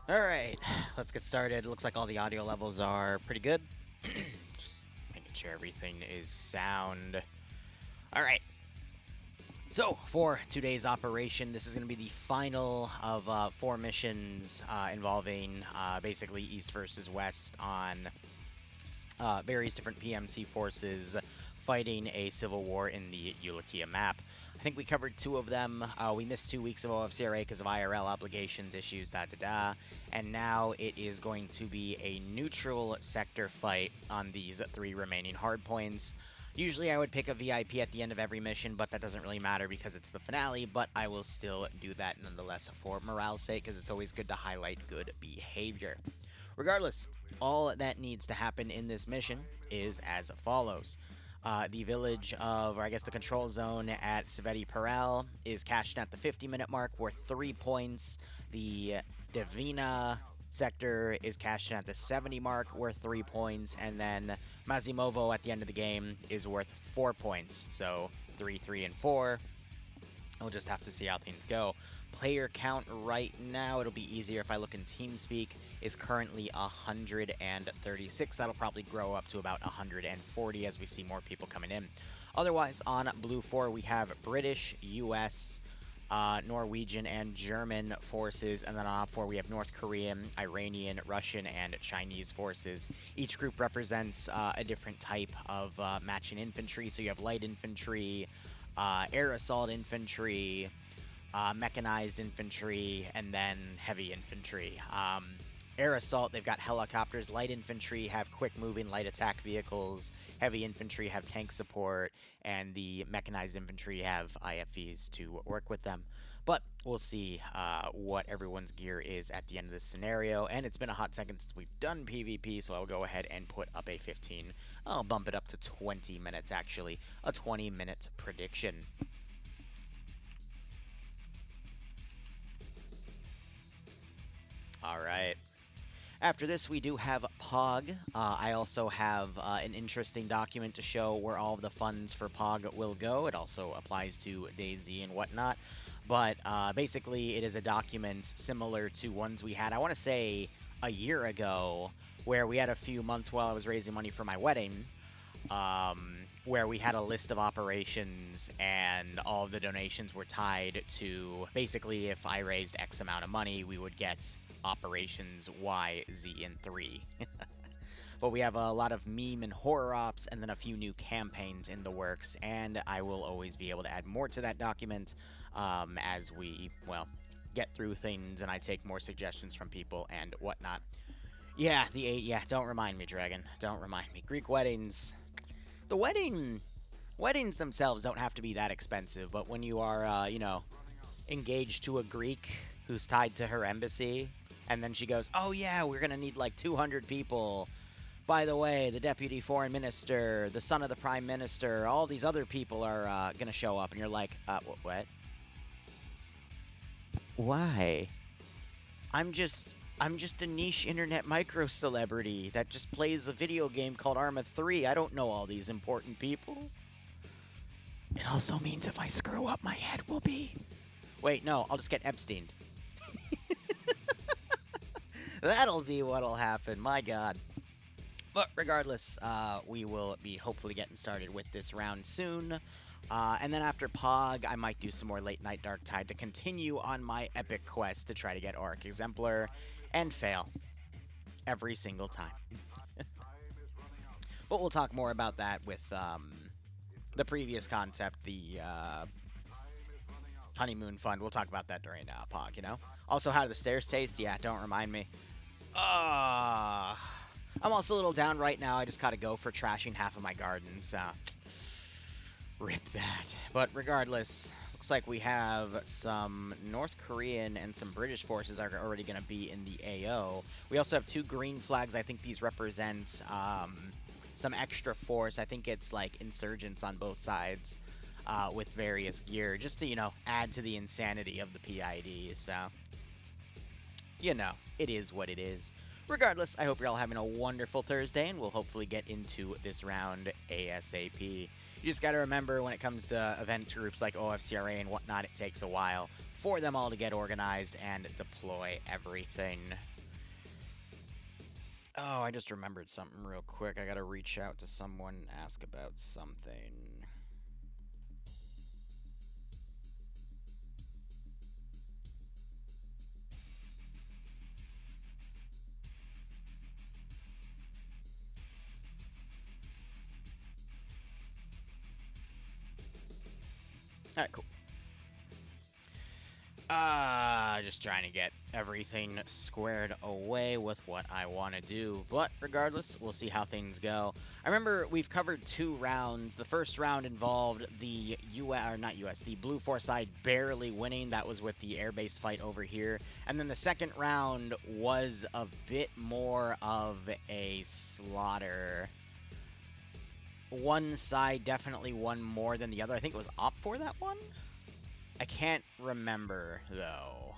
Alright, let's get started. Looks like all the audio levels are pretty good. Just making sure everything is sound. Alright, so for today's operation, this is going to be the final of 4 missions involving basically East versus West on various different PMC forces fighting a civil war in the Ulikia map. I think we covered 2 of them. We missed 2 weeks of OFCRA because of IRL obligations, issues, and now it is going to be a neutral sector fight on these 3 remaining hardpoints. Usually I would pick a VIP at the end of every mission, but that doesn't really matter because it's the finale, but I will still do that nonetheless for morale's sake because it's always good to highlight good behavior. Regardless, all that needs to happen in this mission is as follows. The village of, or I guess the control zone at Sveti Peral is cashed at the 50-minute mark, worth 3 points. The Divina sector is cashed in at the 70 mark, worth 3 points. And then Mazimovo at the end of the game is worth 4 points. So 3, 3, and 4. We'll just have to see how things go. Player count right now, it'll be easier if I look in TeamSpeak, is currently 136. That'll probably grow up to about 140 as we see more people coming in. Otherwise, on Blue 4, we have British, US, Norwegian, and German forces. And then on Op 4, we have North Korean, Iranian, Russian, and Chinese forces. Each group represents a different type of matching infantry. So you have light infantry, air assault infantry, mechanized infantry, and then heavy infantry. Air assault, they've got helicopters. Light infantry have quick-moving light attack vehicles. Heavy infantry have tank support, and the mechanized infantry have IFVs to work with them. But we'll see what everyone's gear is at the end of this scenario. And it's been a hot second since we've done PvP, so I'll go ahead and put up a 15. I'll bump it up to 20 minutes, actually. A 20-minute prediction. All right. After this, we do have POG. I also have an interesting document to show where all of the funds for POG will go. It also applies to DayZ and whatnot. But basically, it is a document similar to ones we had, I want to say, a year ago, where we had a few months while I was raising money for my wedding, where we had a list of operations and all of the donations were tied to, basically, if I raised X amount of money, we would get operations Y, Z, and 3. But we have a lot of meme and horror ops and then a few new campaigns in the works, and I will always be able to add more to that document as we, well, get through things and I take more suggestions from people and whatnot. Yeah, don't remind me, Dragon. Don't remind me. Greek weddings. The weddings themselves don't have to be that expensive, but when you are, engaged to a Greek who's tied to her embassy, and then she goes, oh yeah, we're going to need like 200 people. By the way, the deputy foreign minister, the son of the prime minister, all these other people are going to show up. And you're like, what? Why? I'm just a niche internet micro celebrity that just plays a video game called Arma 3. I don't know all these important people. It also means if I screw up, my head will be... Wait, no, I'll just get Epstein. That'll be what'll happen, my god. But regardless, we will be hopefully getting started with this round soon. And then after POG, I might do some more Late Night Dark Tide to continue on my epic quest to try to get Auric Exemplar and fail every single time. But we'll talk more about that with the previous concept, the Honeymoon Fund. We'll talk about that during POG, you know? Also, how do the stairs taste? Yeah, don't remind me. I'm also a little down right now. I just gotta go for trashing half of my gardens. Rip that. But regardless, looks like we have some North Korean and some British forces that are already going to be in the AO. We also have 2 green flags. I think these represent some extra force. I think it's like insurgents on both sides with various gear, just to, add to the insanity of the PID. So, it is what it is. Regardless, I hope you're all having a wonderful Thursday, and we'll hopefully get into this round ASAP. You just got to remember, when it comes to event groups like OFCRA and whatnot, it takes a while for them all to get organized and deploy everything. Oh, I just remembered something real quick. I gotta reach out to someone and ask about something. Alright, cool. Just trying to get everything squared away with what I want to do. But regardless, we'll see how things go. I remember we've covered 2 rounds. The first round involved the the Blue 4 side barely winning. That was with the airbase fight over here. And then the second round was a bit more of a slaughter. One side definitely won more than the other. I think it was Op for that one? I can't remember, though.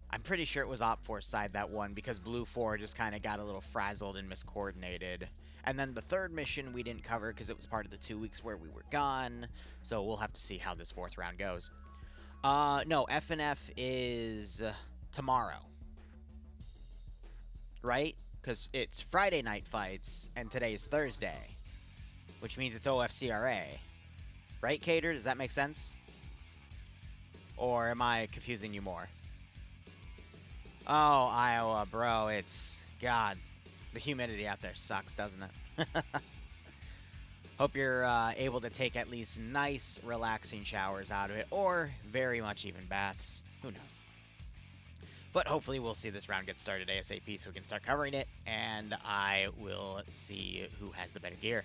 I'm pretty sure it was Op 4's side that won because Blue 4 just kind of got a little frazzled and miscoordinated. And then the third mission we didn't cover because it was part of the 2 weeks where we were gone. So we'll have to see how this 4th round goes. No, FNF is tomorrow. Right? Because it's Friday night fights and today is Thursday. Which means it's OFCRA. Right, Cater? Does that make sense? Or am I confusing you more? Oh, Iowa, bro. It's... God. The humidity out there sucks, doesn't it? Hope you're able to take at least nice, relaxing showers out of it. Or very much even baths. Who knows? But hopefully we'll see this round get started ASAP so we can start covering it. And I will see who has the better gear.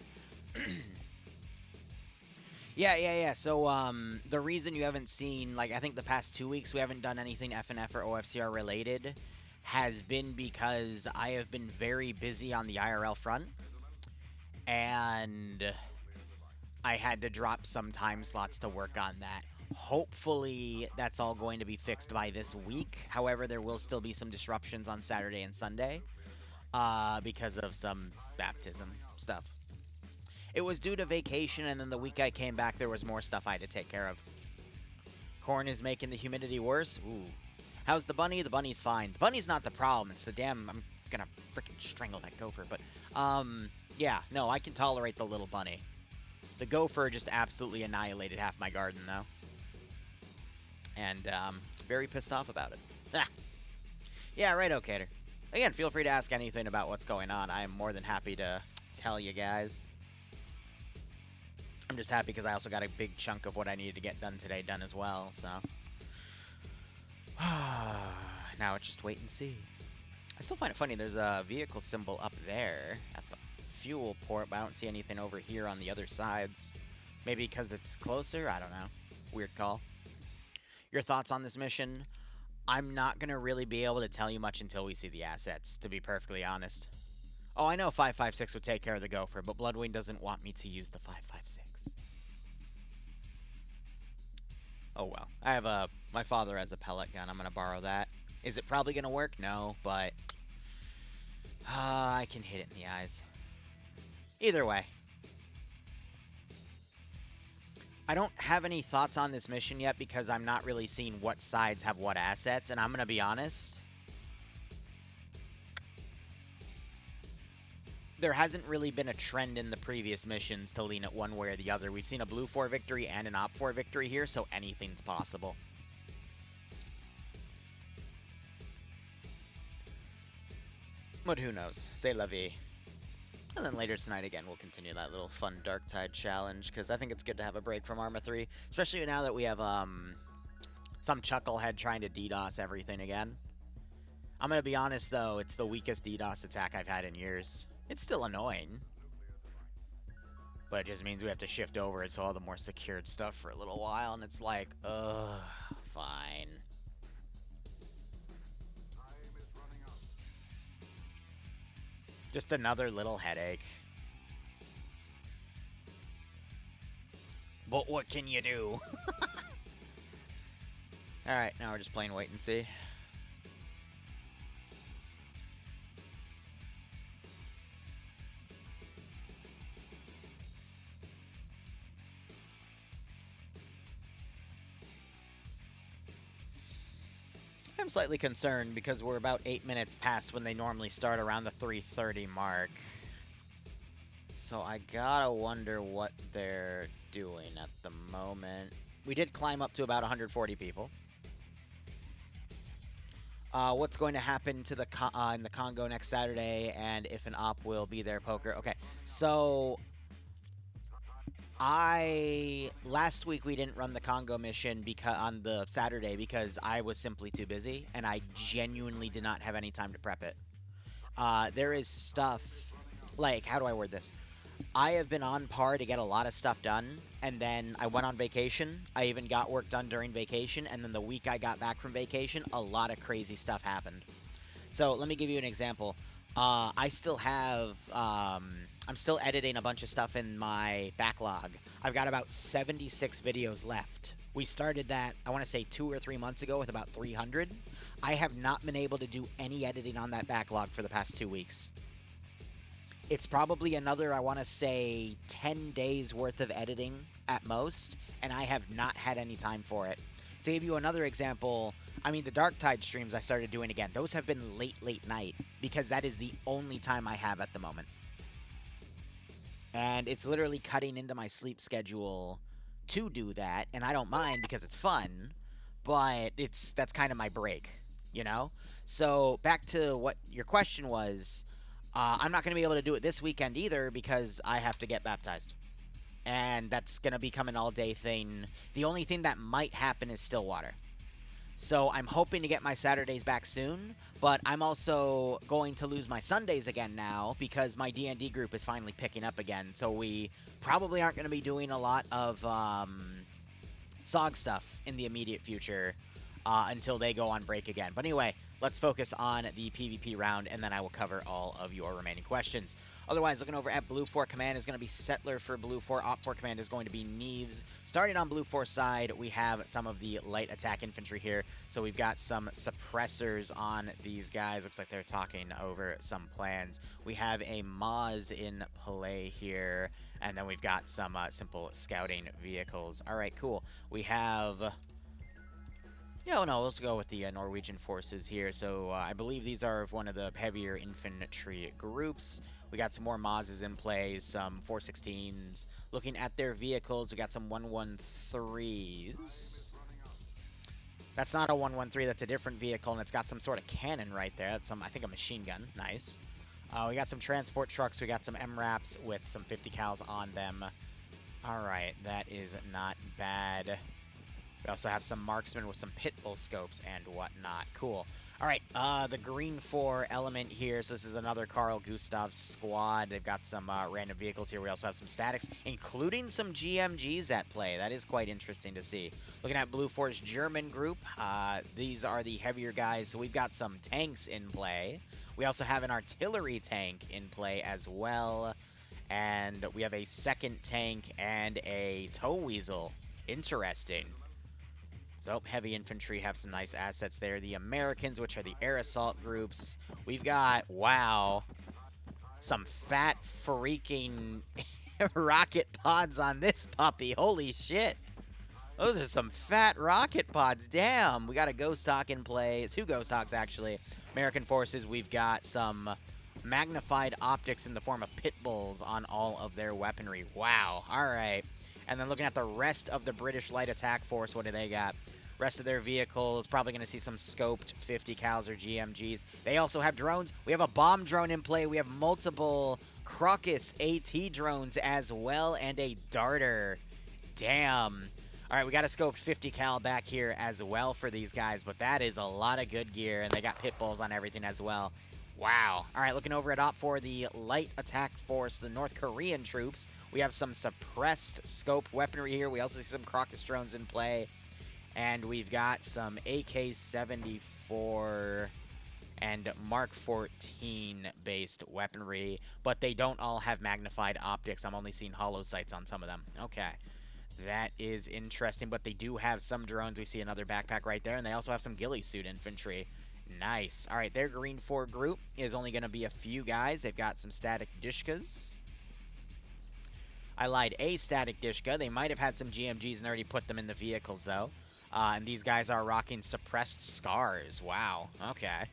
Yeah. So, the reason you haven't seen, like, I think the past 2 weeks we haven't done anything FNF or OFCR related has been because I have been very busy on the IRL front. And I had to drop some time slots to work on that. Hopefully, that's all going to be fixed by this week. However, there will still be some disruptions on Saturday and Sunday because of some baptism stuff. It was due to vacation, and then the week I came back, there was more stuff I had to take care of. Corn is making the humidity worse. Ooh. How's the bunny? The bunny's fine. The bunny's not the problem. It's the damn... I'm gonna freaking strangle that gopher. But, yeah. No, I can tolerate the little bunny. The gopher just absolutely annihilated half my garden, though. And, very pissed off about it. Ah. Yeah, right, Okator. Again, feel free to ask anything about what's going on. I am more than happy to tell you guys. I'm just happy because I also got a big chunk of what I needed to get done today done as well, so. Now it's just wait and see. I still find it funny, there's a vehicle symbol up there at the fuel port, but I don't see anything over here on the other sides. Maybe because it's closer? I don't know. Weird call. Your thoughts on this mission? I'm not going to really be able to tell you much until we see the assets, to be perfectly honest. Oh, I know 5.56 would take care of the gopher, but Bloodwing doesn't want me to use the 5.56. Oh well. I have my father has a pellet gun. I'm going to borrow that. Is it probably going to work? No, but I can hit it in the eyes. Either way. I don't have any thoughts on this mission yet because I'm not really seeing what sides have what assets, and I'm going to be honest. There hasn't really been a trend in the previous missions to lean it one way or the other. We've seen a Blue 4 victory and an Op 4 victory here, so anything's possible. But who knows? C'est la vie. And then later tonight, again, we'll continue that little fun Dark Tide challenge, because I think it's good to have a break from Arma 3, especially now that we have some chucklehead trying to DDoS everything again. I'm going to be honest, though, it's the weakest DDoS attack I've had in years. It's still annoying. But it just means we have to shift over to all the more secured stuff for a little while, and it's like, ugh, fine. Just another little headache. But what can you do? Alright, now we're just playing wait and see. I'm slightly concerned because we're about 8 minutes past when they normally start around the 3:30 mark. So I gotta wonder what they're doing at the moment. We did climb up to about 140 people. What's going to happen to the in the Congo next Saturday, and if an op will be there, poker. Okay, so last week we didn't run the Congo mission on the Saturday because I was simply too busy, and I genuinely did not have any time to prep it. There is stuff, like, how do I word this? I have been on par to get a lot of stuff done, and then I went on vacation. I even got work done during vacation, and then the week I got back from vacation, a lot of crazy stuff happened. So let me give you an example. I still have, I'm still editing a bunch of stuff in my backlog. I've got about 76 videos left. We started that, I want to say 2 or 3 months ago with about 300. I have not been able to do any editing on that backlog for the past 2 weeks. It's probably another, I want to say, 10 days worth of editing at most, and I have not had any time for it. To give you another example, I mean, the Dark Tide streams I started doing again, those have been late night, because that is the only time I have at the moment. And it's literally cutting into my sleep schedule to do that, and I don't mind because it's fun, but that's kind of my break, you know? So, back to what your question was, I'm not going to be able to do it this weekend either because I have to get baptized. And that's going to become an all-day thing. The only thing that might happen is Stillwater. So I'm hoping to get my Saturdays back soon, but I'm also going to lose my Sundays again now because my D&D group is finally picking up again. So we probably aren't going to be doing a lot of SOG stuff in the immediate future until they go on break again. But anyway, let's focus on the PvP round, and then I will cover all of your remaining questions. Otherwise, looking over at Blue 4 Command is going to be Settler for Blue 4. Op 4 Command is going to be Neves. Starting on Blue 4 side, we have some of the light attack infantry here. So we've got some suppressors on these guys. Looks like they're talking over some plans. We have a Maz in play here. And then we've got some simple scouting vehicles. All right, cool. We have... Yeah, no, let's go with the Norwegian forces here. So I believe these are one of the heavier infantry groups. We got some more Mazes in play, some 416s. Looking at their vehicles, we got some 113s. That's not a 113, that's a different vehicle, and it's got some sort of cannon right there. That's I think a machine gun. Nice. We got some transport trucks. We got some MRAPs with some 50 cals on them. All right, that is not bad. We also have some marksmen with some pit bull scopes and whatnot. Cool. All right, the green 4 element here. So this is another Carl Gustav's squad. They've got some random vehicles here. We also have some statics, including some GMGs at play. That is quite interesting to see. Looking at Blue 4's German group, these are the heavier guys. So we've got some tanks in play. We also have an artillery tank in play as well. And we have a second tank and a tow weasel. Interesting. So, heavy infantry have some nice assets there. The Americans, which are the air assault groups. We've got, wow, some fat freaking rocket pods on this puppy. Holy shit. Those are some fat rocket pods. Damn. We got a Ghost Hawk in play. 2 Ghost Hawks, actually. American forces, we've got some magnified optics in the form of pit bulls on all of their weaponry. Wow. All right. And then looking at the rest of the British Light Attack Force, what do they got? Rest of their vehicles, probably going to see some scoped 50 cals or GMGs. They also have drones. We have a bomb drone in play. We have multiple Crocus AT drones as well, and a darter. Damn. All right, we got a scoped 50 cal back here as well for these guys, but that is a lot of good gear, and they got pit bulls on everything as well. Wow. All right, looking over at Op for the Light Attack Force, the North Korean troops. We have some suppressed scoped weaponry here. We also see some Crocus drones in play. And we've got some AK-74 and Mark 14 based weaponry, but they don't all have magnified optics. I'm only seeing hollow sights on some of them. Okay. That is interesting, but they do have some drones. We see another backpack right there, and they also have some ghillie suit infantry. Nice. All right, their green 4 group is only going to be a few guys. They've got some static dishkas. I lied, a static dishka. They might have had some GMGs and already put them in the vehicles, though. And these guys are rocking suppressed scars. Wow. Okay.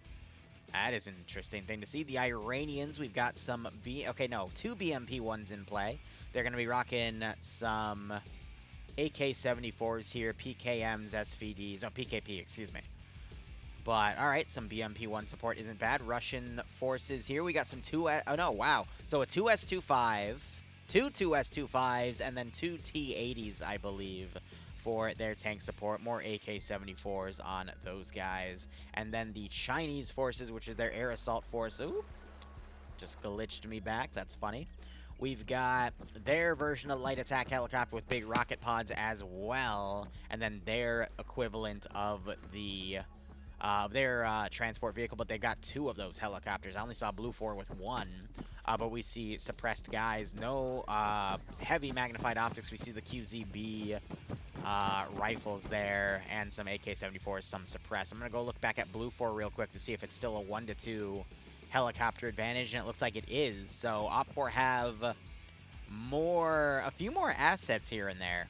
That is an interesting thing to see. The Iranians, we've got some two BMP-1s in play. They're going to be rocking some AK-74s here, PKMs, SVDs, no, PKP, excuse me. But, all right, some BMP-1 support isn't bad. Russian forces here. We got some So a 2S-25, two 2S-25s, and then two T-80s, I believe, for their tank support. More AK-74s on those guys. And then the Chinese forces, which is their air assault force. Ooh, just glitched me back. That's funny. We've got their version of light attack helicopter with big rocket pods as well. And then their equivalent of the their transport vehicle, but they got two of those helicopters. I only saw Blue 4 with one, but we see suppressed guys. No heavy magnified optics. We see the QZB rifles there and some AK-74s, some suppressed. I'm going to go look back at Blue 4 real quick to see if it's still a 1-2 helicopter advantage, and it looks like it is. So Op4 have a few more assets here and there,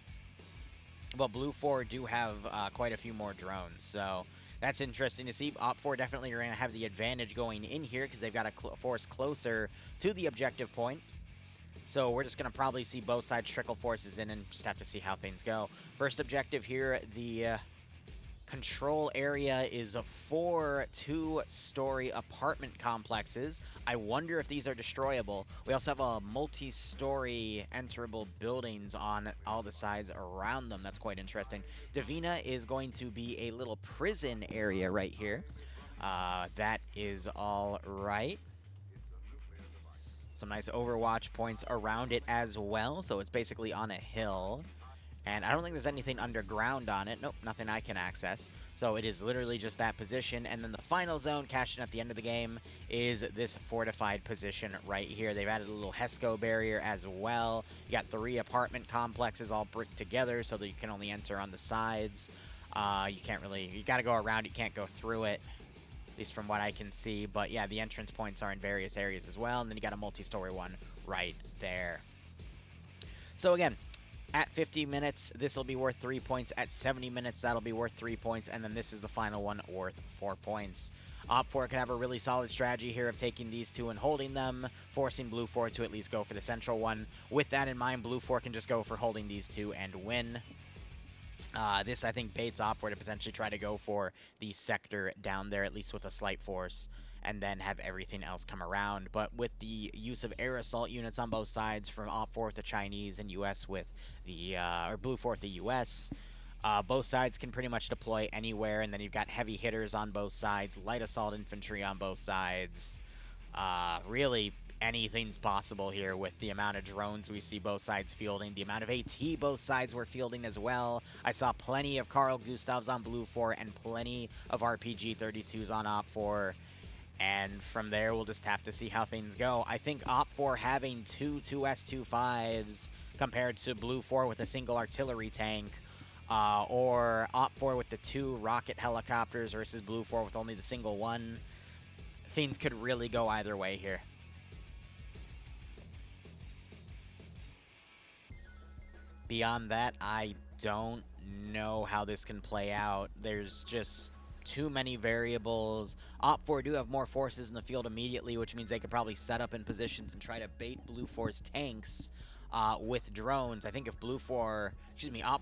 but Blue 4 do have quite a few more drones, so that's interesting to see. Op4 definitely are going to have the advantage going in here because they've got a force closer to the objective point. So we're just going to probably see both sides trickle forces in and just have to see how things go. First objective here, the control area is 4 two-story apartment complexes. I wonder if these are destroyable. We also have a multi-story enterable buildings on all the sides around them. That's quite interesting. Davina is going to be a little prison area right here. That is all right. Some nice overwatch points around it as well, so it's basically on a hill. And I don't think there's anything underground on it. Nope, nothing I can access. So it is literally just that position. And then the final zone, cashed in at the end of the game, is this fortified position right here. They've added a little HESCO barrier as well. You got 3 apartment complexes all bricked together so that you can only enter on the sides. You got to go around, you can't go through it, at least from what I can see. But yeah, the entrance points are in various areas as well. And then you got a multi-story one right there. So again, at 50 minutes, this will be worth 3 points. At 70 minutes, that'll be worth 3 points. And then this is the final one, worth 4 points. Op4 can have a really solid strategy here of taking these two and holding them, forcing Blue 4 to at least go for the central one. With that in mind, Blue 4 can just go for holding these two and win. This, I think, baits Op4 to potentially try to go for the sector down there, at least with a slight force, and then have everything else come around. But with the use of air assault units on both sides, from Op4 with the Chinese and US with the, or Blue 4 with the US, both sides can pretty much deploy anywhere, and then you've got heavy hitters on both sides, light assault infantry on both sides. Really, anything's possible here with the amount of drones we see both sides fielding, the amount of AT both sides were fielding as well. I saw plenty of Carl Gustavs on Blue 4 and plenty of RPG-32s on Op4. And from there, we'll just have to see how things go. I think Op4 having two 2S-25s compared to Blue 4 with a single artillery tank, or Op4 with the 2 rocket helicopters versus Blue 4 with only the single one, things could really go either way here. Beyond that, I don't know how this can play out. There's just too many variables. Op4 do have more forces in the field immediately, which means they could probably set up in positions and try to bait Blue 4's tanks with drones. I think if Op4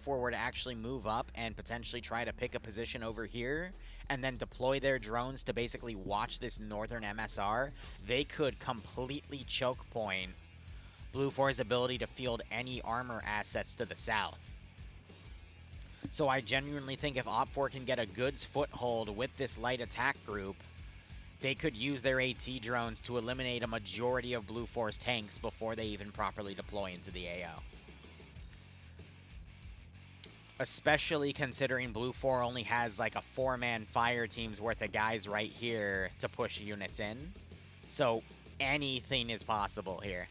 were to actually move up and potentially try to pick a position over here and then deploy their drones to basically watch this northern MSR, they could completely choke point Blue 4's ability to field any armor assets to the south. So I genuinely think if Op4 can get a good foothold with this light attack group, they could use their AT drones to eliminate a majority of Blue 4's tanks before they even properly deploy into the AO. Especially considering Blue 4 only has like a 4-man fire team's worth of guys right here to push units in. So anything is possible here.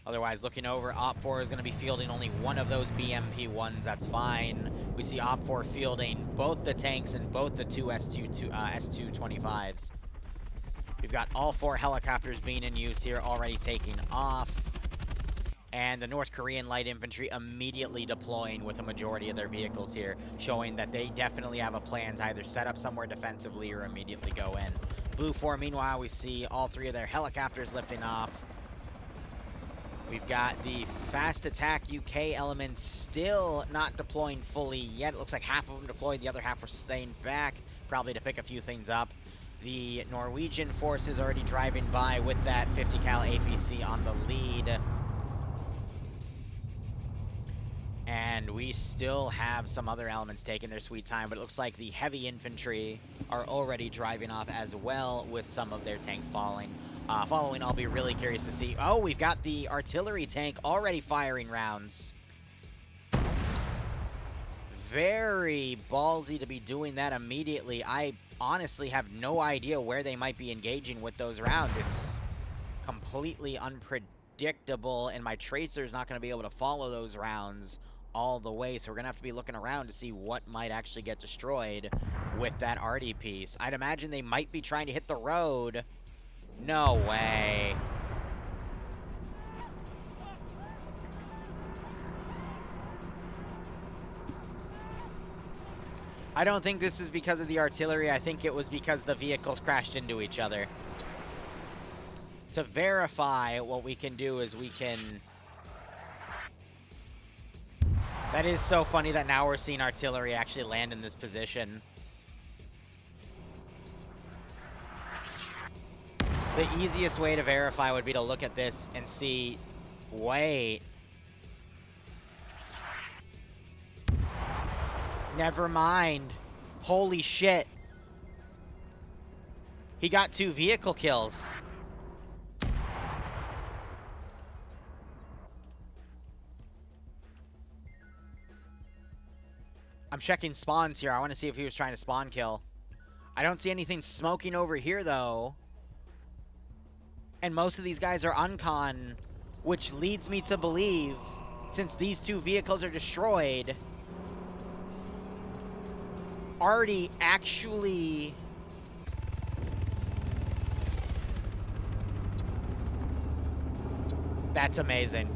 Otherwise, looking over, Op4 is going to be fielding only one of those BMP-1s. That's fine. We see Op4 fielding both the tanks and both the two S225s. We've got all 4 helicopters being in use here, already taking off. And the North Korean light infantry immediately deploying with a majority of their vehicles here, showing that they definitely have a plan to either set up somewhere defensively or immediately go in. Blue 4, meanwhile, we see all 3 of their helicopters lifting off. We've got the fast attack UK elements still not deploying fully yet. It looks like half of them deployed, the other half were staying back, probably to pick a few things up. The Norwegian force is already driving by with that 50 cal APC on the lead. And we still have some other elements taking their sweet time, but it looks like the heavy infantry are already driving off as well with some of their tanks following. I'll be really curious to see. Oh, we've got the artillery tank already firing rounds. Very ballsy to be doing that immediately. I honestly have no idea where they might be engaging with those rounds. It's completely unpredictable, and my tracer's not going to be able to follow those rounds all the way, so we're gonna have to be looking around to see what might actually get destroyed with that arty piece. I'd imagine they might be trying to hit the road. No way. I don't think this is because of the artillery. I think it was because the vehicles crashed into each other. To verify, what we can do is we can... That is so funny that now we're seeing artillery actually land in this position. The easiest way to verify would be to look at this and see, wait. Never mind. Holy shit. He got 2 vehicle kills. I'm checking spawns here. I want to see if he was trying to spawn kill. I don't see anything smoking over here, though. And most of these guys are uncon, which leads me to believe, since these 2 vehicles are destroyed, Artie actually... That's amazing.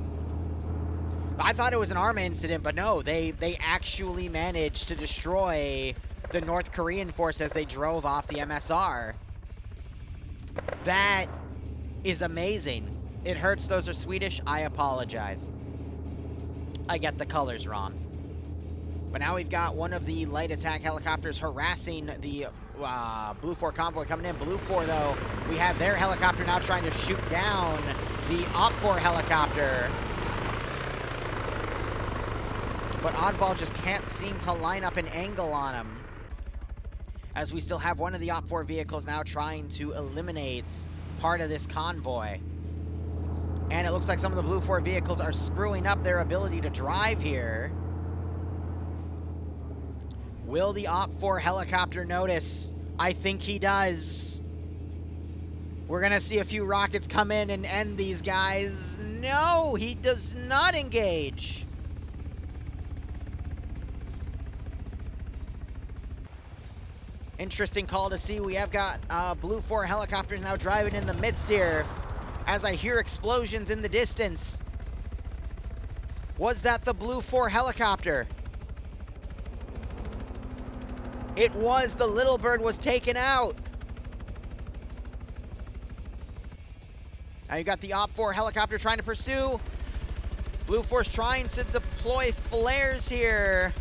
I thought it was an ARMA incident, but no, they actually managed to destroy the North Korean force as they drove off the MSR. That is amazing. It hurts those are Swedish. I apologize. I get the colors wrong. But now we've got one of the light attack helicopters harassing the Blue 4 convoy coming in. Blue 4, though, we have their helicopter now trying to shoot down the Op 4 helicopter. But Oddball just can't seem to line up an angle on him. As we still have one of the Op 4 vehicles now trying to eliminate part of this convoy. And it looks like some of the Blue 4 vehicles are screwing up their ability to drive here. Will the Op 4 helicopter notice? I think he does. We're going to see a few rockets come in and end these guys. No, he does not engage. Interesting call to see. We have got Blue 4 helicopters now driving in the midst here as I hear explosions in the distance. Was that the Blue 4 helicopter? It was. The little bird was taken out. Now you got the Op 4 helicopter trying to pursue. Blue 4's trying to deploy flares here.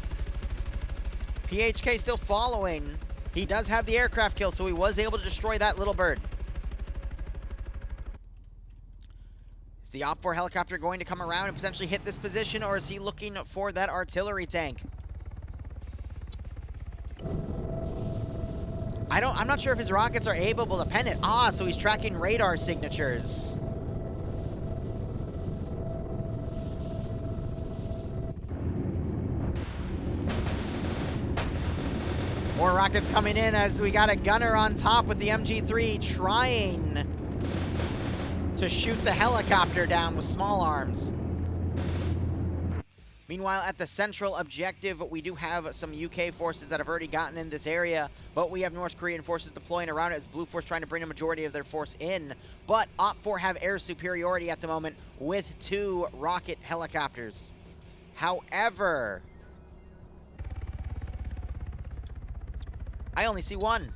PHK still following. He does have the aircraft kill, so he was able to destroy that little bird. Is the Op 4 helicopter going to come around and potentially hit this position, or is he looking for that artillery tank? I'm not sure if his rockets are able to pen it. Ah, so he's tracking radar signatures. More rockets coming in as we got a gunner on top with the MG3 trying to shoot the helicopter down with small arms. Meanwhile, at the central objective, we do have some UK forces that have already gotten in this area, but we have North Korean forces deploying around it as Blue Force trying to bring a majority of their force in. But OPFOR have air superiority at the moment with 2 rocket helicopters. However, I only see 1.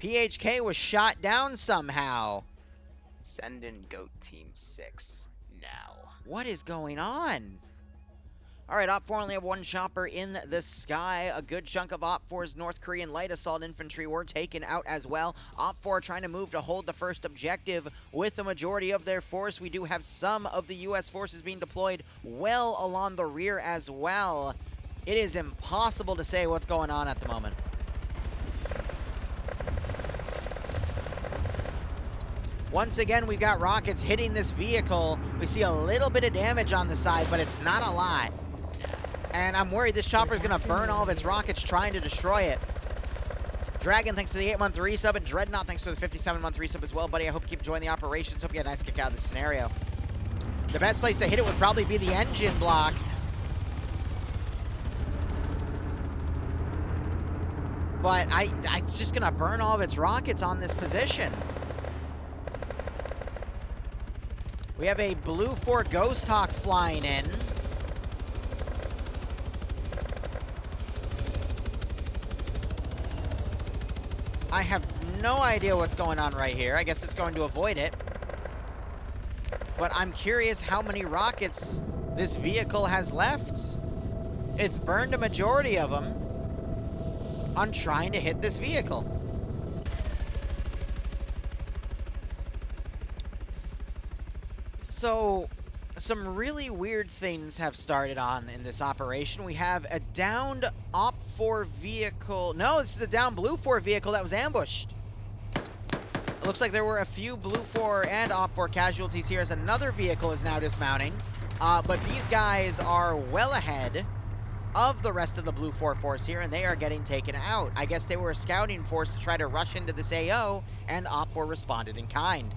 PHK was shot down somehow. Send in GOAT Team 6 now. What is going on? All right, OPFOR only have 1 chopper in the sky. A good chunk of OPFOR's North Korean light assault infantry were taken out as well. OPFOR trying to move to hold the first objective with the majority of their force. We do have some of the U.S. forces being deployed well along the rear as well. It is impossible to say what's going on at the moment. Once again, we've got rockets hitting this vehicle. We see a little bit of damage on the side, but it's not a lot. And I'm worried this chopper is going to burn all of its rockets trying to destroy it. Dragon, thanks for the 8-month resub, and Dreadnought, thanks for the 57-month resub as well, buddy. I hope you keep enjoying the operations. Hope you get a nice kick out of this scenario. The best place to hit it would probably be the engine block. But it's just going to burn all of its rockets on this position. We have a Blue 4 Ghost Hawk flying in. I have no idea what's going on right here. I guess it's going to avoid it. But I'm curious how many rockets this vehicle has left. It's burned a majority of them on trying to hit this vehicle. So, some really weird things have started on in this operation. We have a downed OPFOR vehicle. No, this is a downed Blue 4 vehicle that was ambushed. It looks like there were a few Blue 4 and OPFOR casualties here as another vehicle is now dismounting. But these guys are well ahead of the rest of the Blue 4 force here, and they are getting taken out. I guess they were a scouting force to try to rush into this AO, and OPFOR responded in kind.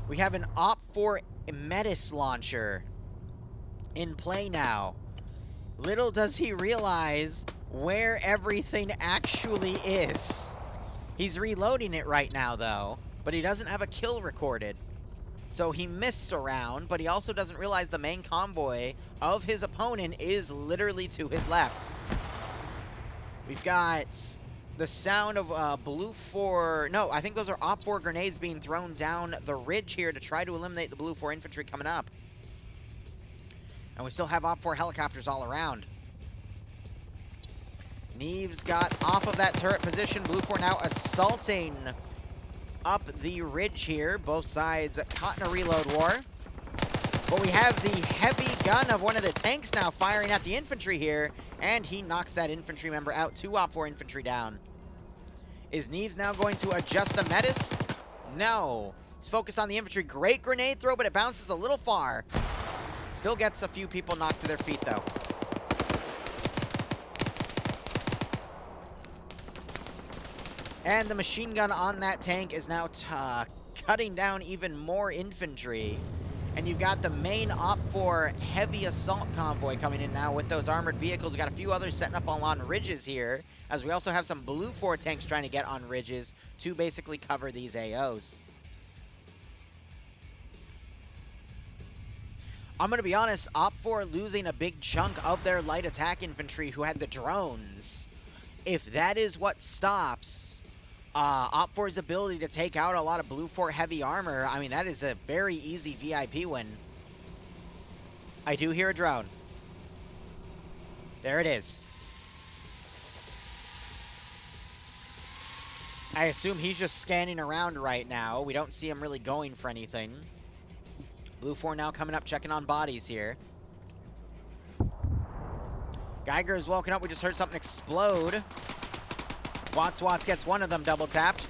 We have an OPFOR Metis launcher in play now. Little does he realize where everything actually is. He's reloading it right now, though, but he doesn't have a kill recorded. So he missed a round, but he also doesn't realize the main convoy of his opponent is literally to his left. We've got the sound of Blue 4... No, I think those are OPFOR grenades being thrown down the ridge here to try to eliminate the Blue 4 infantry coming up. And we still have OPFOR helicopters all around. Neves got off of that turret position. Blue 4 now assaulting up the ridge here. Both sides caught in a reload war. But we have the heavy gun of one of the tanks now firing at the infantry here, and he knocks that infantry member out. 2 OPFOR infantry down. Is Neves now going to adjust the Metis? No. He's focused on the infantry. Great grenade throw, but it bounces a little far. Still gets a few people knocked to their feet, though. And the machine gun on that tank is now cutting down even more infantry. And you've got the main OPFOR heavy assault convoy coming in now with those armored vehicles. We've got a few others setting up along ridges here, as we also have some Blue 4 tanks trying to get on ridges to basically cover these AOs. I'm going to be honest, OPFOR losing a big chunk of their light attack infantry who had the drones. If that is what stops OPFOR's ability to take out a lot of Blue 4 heavy armor, I mean, that is a very easy VIP win. I do hear a drone. There it is. I assume he's just scanning around right now. We don't see him really going for anything. Blue 4 now coming up, checking on bodies here. Geiger is woken up. We just heard something explode. Watts gets one of them double tapped.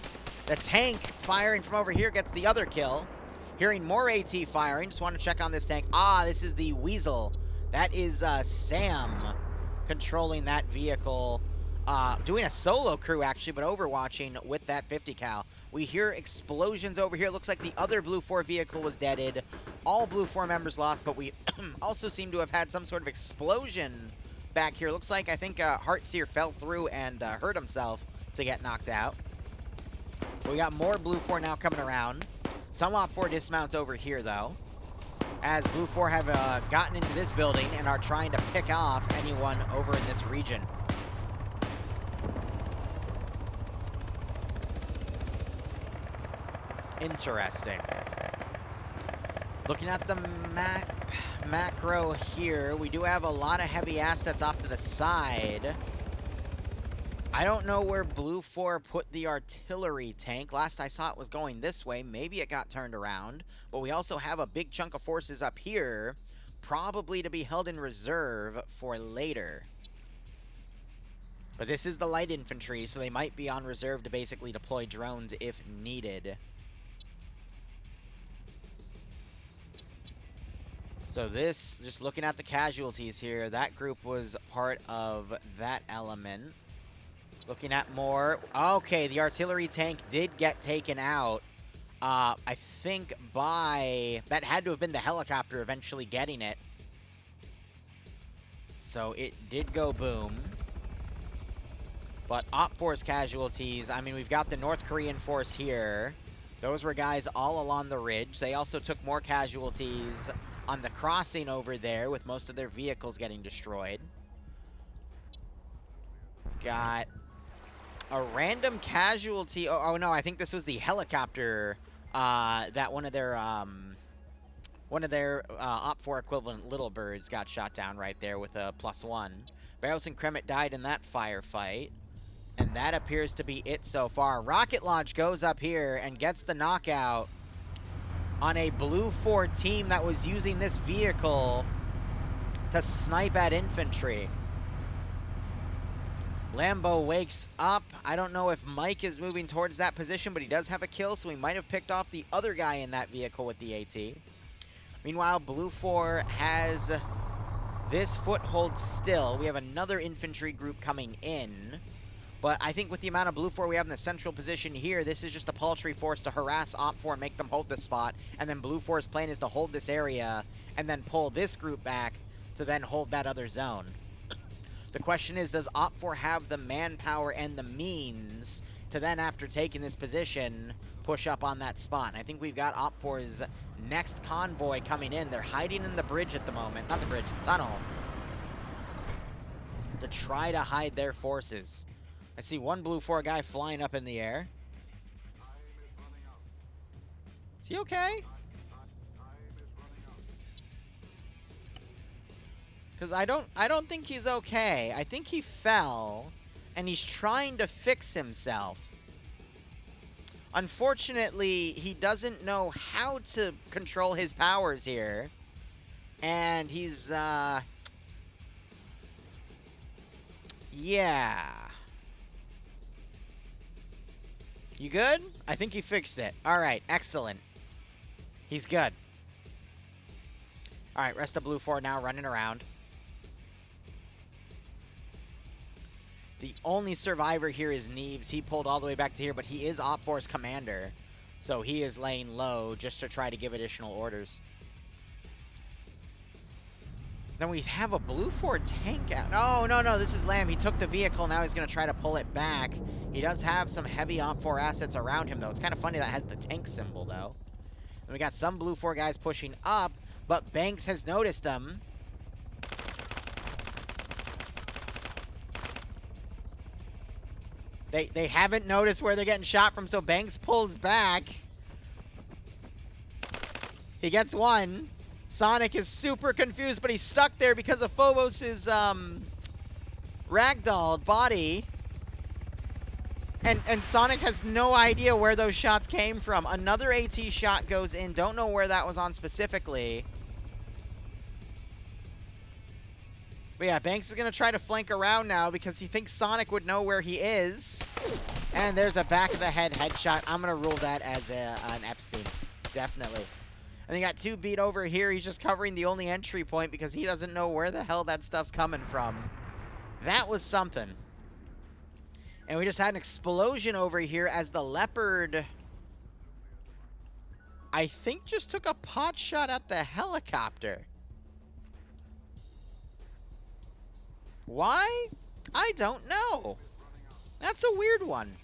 The tank firing from over here gets the other kill. Hearing more AT firing. Just want to check on this tank. Ah, this is the Weasel. That is Sam controlling that vehicle doing a solo crew, actually, but overwatching with that 50 cal. We hear explosions over here. Looks like the other Blue 4 vehicle was deaded. All Blue 4 members lost, but we also seem to have had some sort of explosion back here. Looks like, I think, Heartseer fell through and hurt himself to get knocked out. We got more Blue 4 now coming around. Some Op 4 dismounts over here, though, as Blue 4 have gotten into this building and are trying to pick off anyone over in this region. Interesting. Looking at the macro here, we do have a lot of heavy assets off to the side. I don't know where Blue 4 put the artillery tank. Last I saw it was going this way. Maybe it got turned around. But we also have a big chunk of forces up here, probably to be held in reserve for later. But this is the light infantry, so they might be on reserve to basically deploy drones if needed. So this, just looking at the casualties here, that group was part of that element. Looking at more. Okay, the artillery tank did get taken out. I think by... That had to have been the helicopter eventually getting it. So it did go boom. But Op Force casualties, I mean, we've got the North Korean force here. Those were guys all along the ridge. They also took more casualties on the crossing over there, with most of their vehicles getting destroyed. Got a random casualty. Oh no, I think this was the helicopter that one of their Op 4 equivalent Little Birds got shot down right there with a +1. Barros and Kremet died in that firefight. And that appears to be it so far. Rocket Launch goes up here and gets the knockout on a Blue 4 team that was using this vehicle to snipe at infantry. Lambo wakes up. I don't know if Mike is moving towards that position, but he does have a kill, so he might have picked off the other guy in that vehicle with the AT. Meanwhile, Blue 4 has this foothold still. We have another infantry group coming in. But I think with the amount of Blue 4 we have in the central position here, this is just a paltry force to harass Op 4 and make them hold this spot. And then Blue 4's plan is to hold this area and then pull this group back to then hold that other zone. The question is, does Op 4 have the manpower and the means to then, after taking this position, push up on that spot? And I think we've got Op 4's next convoy coming in. They're hiding in the bridge at the moment. Not the bridge, the tunnel. To try to hide their forces. I see one Blue 4 guy flying up in the air. Is he okay? Because I don't think he's okay. I think he fell, and he's trying to fix himself. Unfortunately, he doesn't know how to control his powers here. And he's, yeah. You good? I think he fixed it. All right, excellent. He's good. All right, rest of Blue 4 now running around. The only survivor here is Neves. He pulled all the way back to here, but he is Op 4's commander. So he is laying low just to try to give additional orders. Then we have a Blue 4 tank out. Oh, no, this is Lamb. He took the vehicle. Now he's going to try to pull it back. He does have some heavy Op 4 assets around him, though. It's kind of funny that has the tank symbol, though. And we got some Blue 4 guys pushing up, but Banks has noticed them. They haven't noticed where they're getting shot from, so Banks pulls back. He gets one. Sonic is super confused, but he's stuck there because of Phobos' ragdolled body. And Sonic has no idea where those shots came from. Another AT shot goes in. Don't know where that was on specifically. But yeah, Banks is going to try to flank around now because he thinks Sonic would know where he is. And there's a back of the head headshot. I'm going to rule that as an Epstein. Definitely. And he got 2 beat over here. He's just covering the only entry point because he doesn't know where the hell that stuff's coming from. That was something. And we just had an explosion over here as the Leopard, I think, just took a pot shot at the helicopter. Why? I don't know. That's a weird one.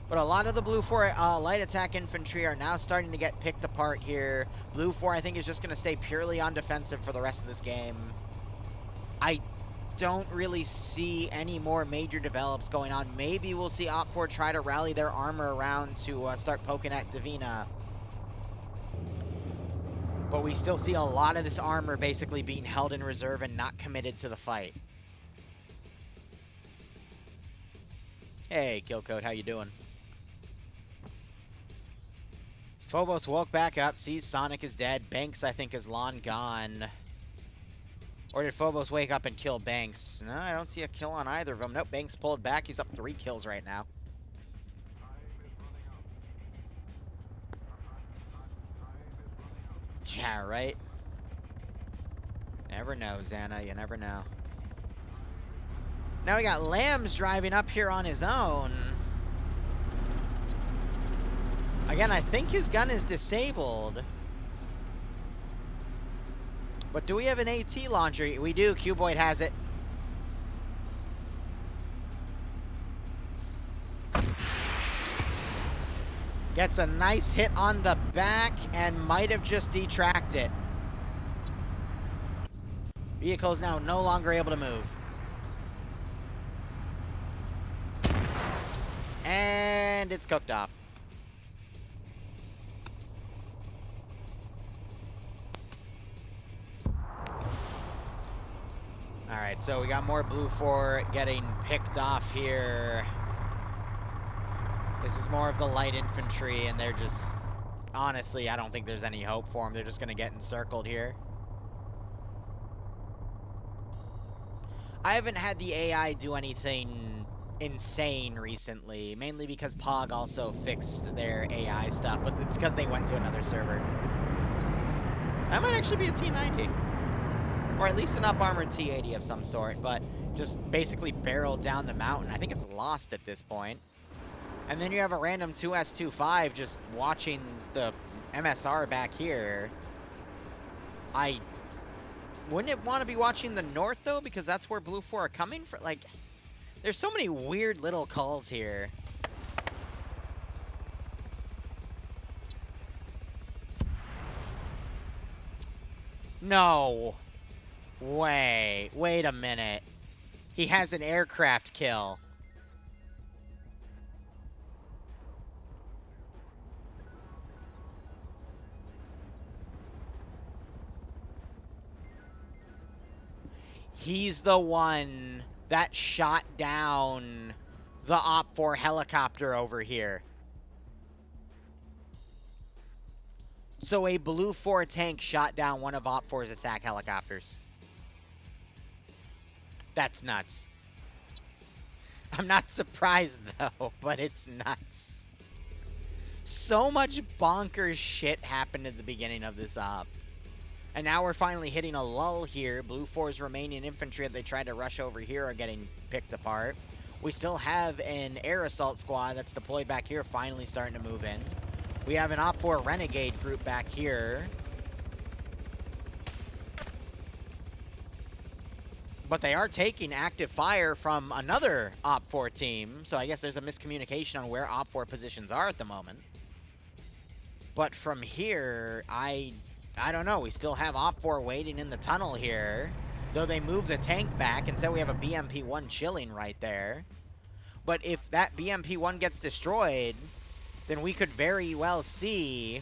But a lot of the Blue 4 light attack infantry are now starting to get picked apart here. Blue 4, I think, is just going to stay purely on defensive for the rest of this game. I don't really see any more major develops going on. Maybe we'll see Op4 try to rally their armor around to start poking at Divina. But we still see a lot of this armor basically being held in reserve and not committed to the fight. Hey, Killcode, how you doing? Phobos woke back up, sees Sonic is dead. Banks, I think, is long gone. Or did Phobos wake up and kill Banks? No, I don't see a kill on either of them. Nope, Banks pulled back. He's up 3 kills right now. Yeah, right? Never know, Xana. You never know. Now we got Lambs driving up here on his own. Again, I think his gun is disabled. But do we have an AT launcher? We do. Cuboid has it. Gets a nice hit on the back and might have just detracked it. Vehicle is now no longer able to move. And it's cooked off. Alright, so we got more Blue 4 getting picked off here. This is more of the light infantry, and they're just... Honestly, I don't think there's any hope for them. They're just going to get encircled here. I haven't had the AI do anything insane recently, mainly because POG also fixed their AI stuff, but it's because they went to another server. That might actually be a T90. Or at least an up-armored T80 of some sort, but just basically barreled down the mountain. I think it's lost at this point. And then you have a random 2S25 just watching the MSR back here. I wouldn't it want to be watching the north, though, because that's where Blue 4 are coming from? Like, there's so many weird little calls here. No. Wait a minute. He has an aircraft kill. He's the one that shot down the Op4 helicopter over here. So a Blue 4 tank shot down one of Op4's attack helicopters. That's nuts. I'm not surprised, though, but it's nuts. So much bonkers shit happened at the beginning of this op. And now we're finally hitting a lull here. Blue 4's remaining infantry that they tried to rush over here are getting picked apart. We still have an air assault squad that's deployed back here, finally starting to move in. We have an Op4 Renegade group back here. But they are taking active fire from another Op4 team, so I guess there's a miscommunication on where Op4 positions are at the moment. But from here, I don't know. We still have Op4 waiting in the tunnel here, though they moved the tank back, and so we have a BMP-1 chilling right there. But if that BMP-1 gets destroyed, then we could very well see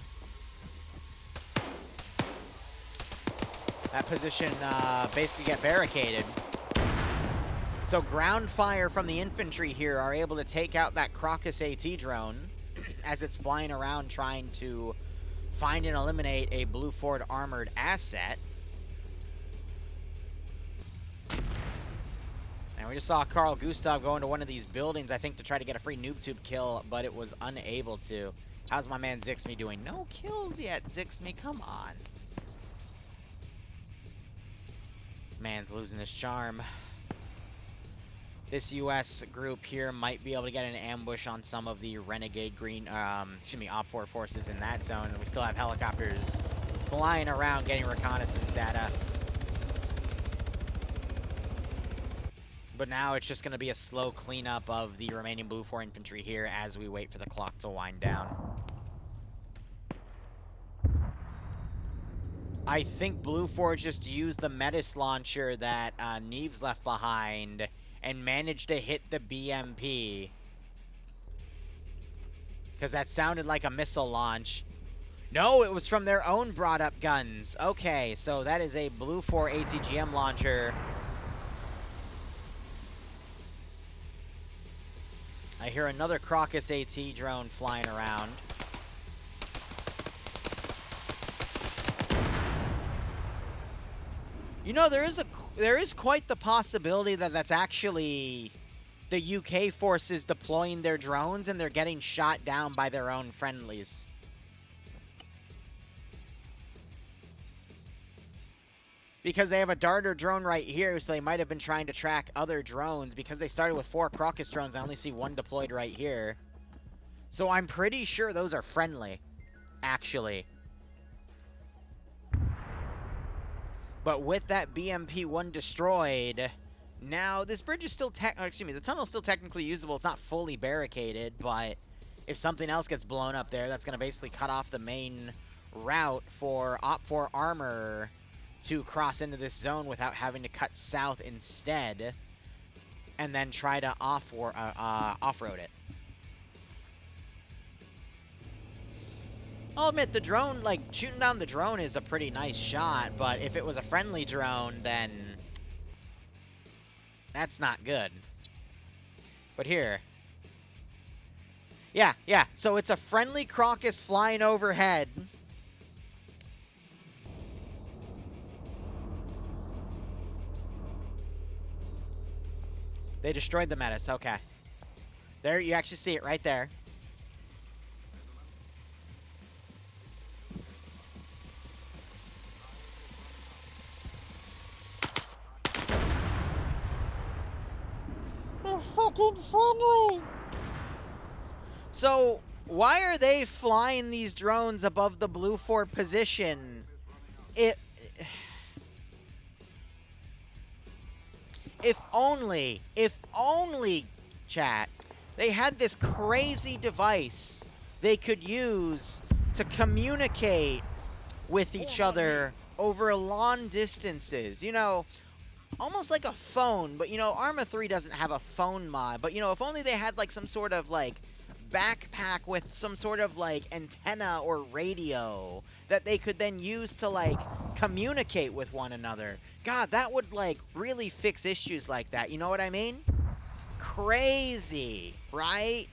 that position basically get barricaded. So ground fire from the infantry here are able to take out that Crocus AT drone as it's flying around trying to find and eliminate a Blue 4 armored asset. And we just saw Carl Gustav go into one of these buildings, I think, to try to get a free noob tube kill, but it was unable to. How's my man Zixme doing? No kills yet, Zixme, come on. Man's losing his charm. this U.S. group here might be able to get an ambush on some of the Renegade Green, OPFOR forces in that zone. And we still have helicopters flying around getting reconnaissance data. But now it's just going to be a slow cleanup of the remaining Blue 4 infantry here as we wait for the clock to wind down. I think Blue 4 just used the Metis launcher that Neves left behind and managed to hit the BMP. Because that sounded like a missile launch. No, it was from their own brought-up guns. Okay, so that is a Blue 4 ATGM launcher. I hear another Crocus AT drone flying around. You know, there is quite the possibility that that's actually the UK forces deploying their drones and they're getting shot down by their own friendlies. Because they have a darter drone right here, so they might have been trying to track other drones. Because they started with 4 Crocus drones, I only see 1 deployed right here. So I'm pretty sure those are friendly, actually. But with that BMP-1 destroyed, now this bridge is still the tunnel's still technically usable. It's not fully barricaded, but if something else gets blown up there, that's going to basically cut off the main route for OPFOR armor to cross into this zone without having to cut south instead and then try to off-road it. I'll admit, the drone, like, shooting down the drone is a pretty nice shot, but if it was a friendly drone, then that's not good. But here. Yeah, so it's a friendly Crocus flying overhead. They destroyed the Metis, okay. There, you actually see it right there. They're fucking friendly! So, why are they flying these drones above the Blue 4 position? If only, chat, they had this crazy device they could use to communicate with each other over long distances. You know, almost like a phone, but, you know, Arma 3 doesn't have a phone mod. But, you know, if only they had, like, some sort of, like, backpack with some sort of, like, antenna or radio that they could then use to, like, communicate with one another. God, that would, like, really fix issues like that. You know what I mean? Crazy, right?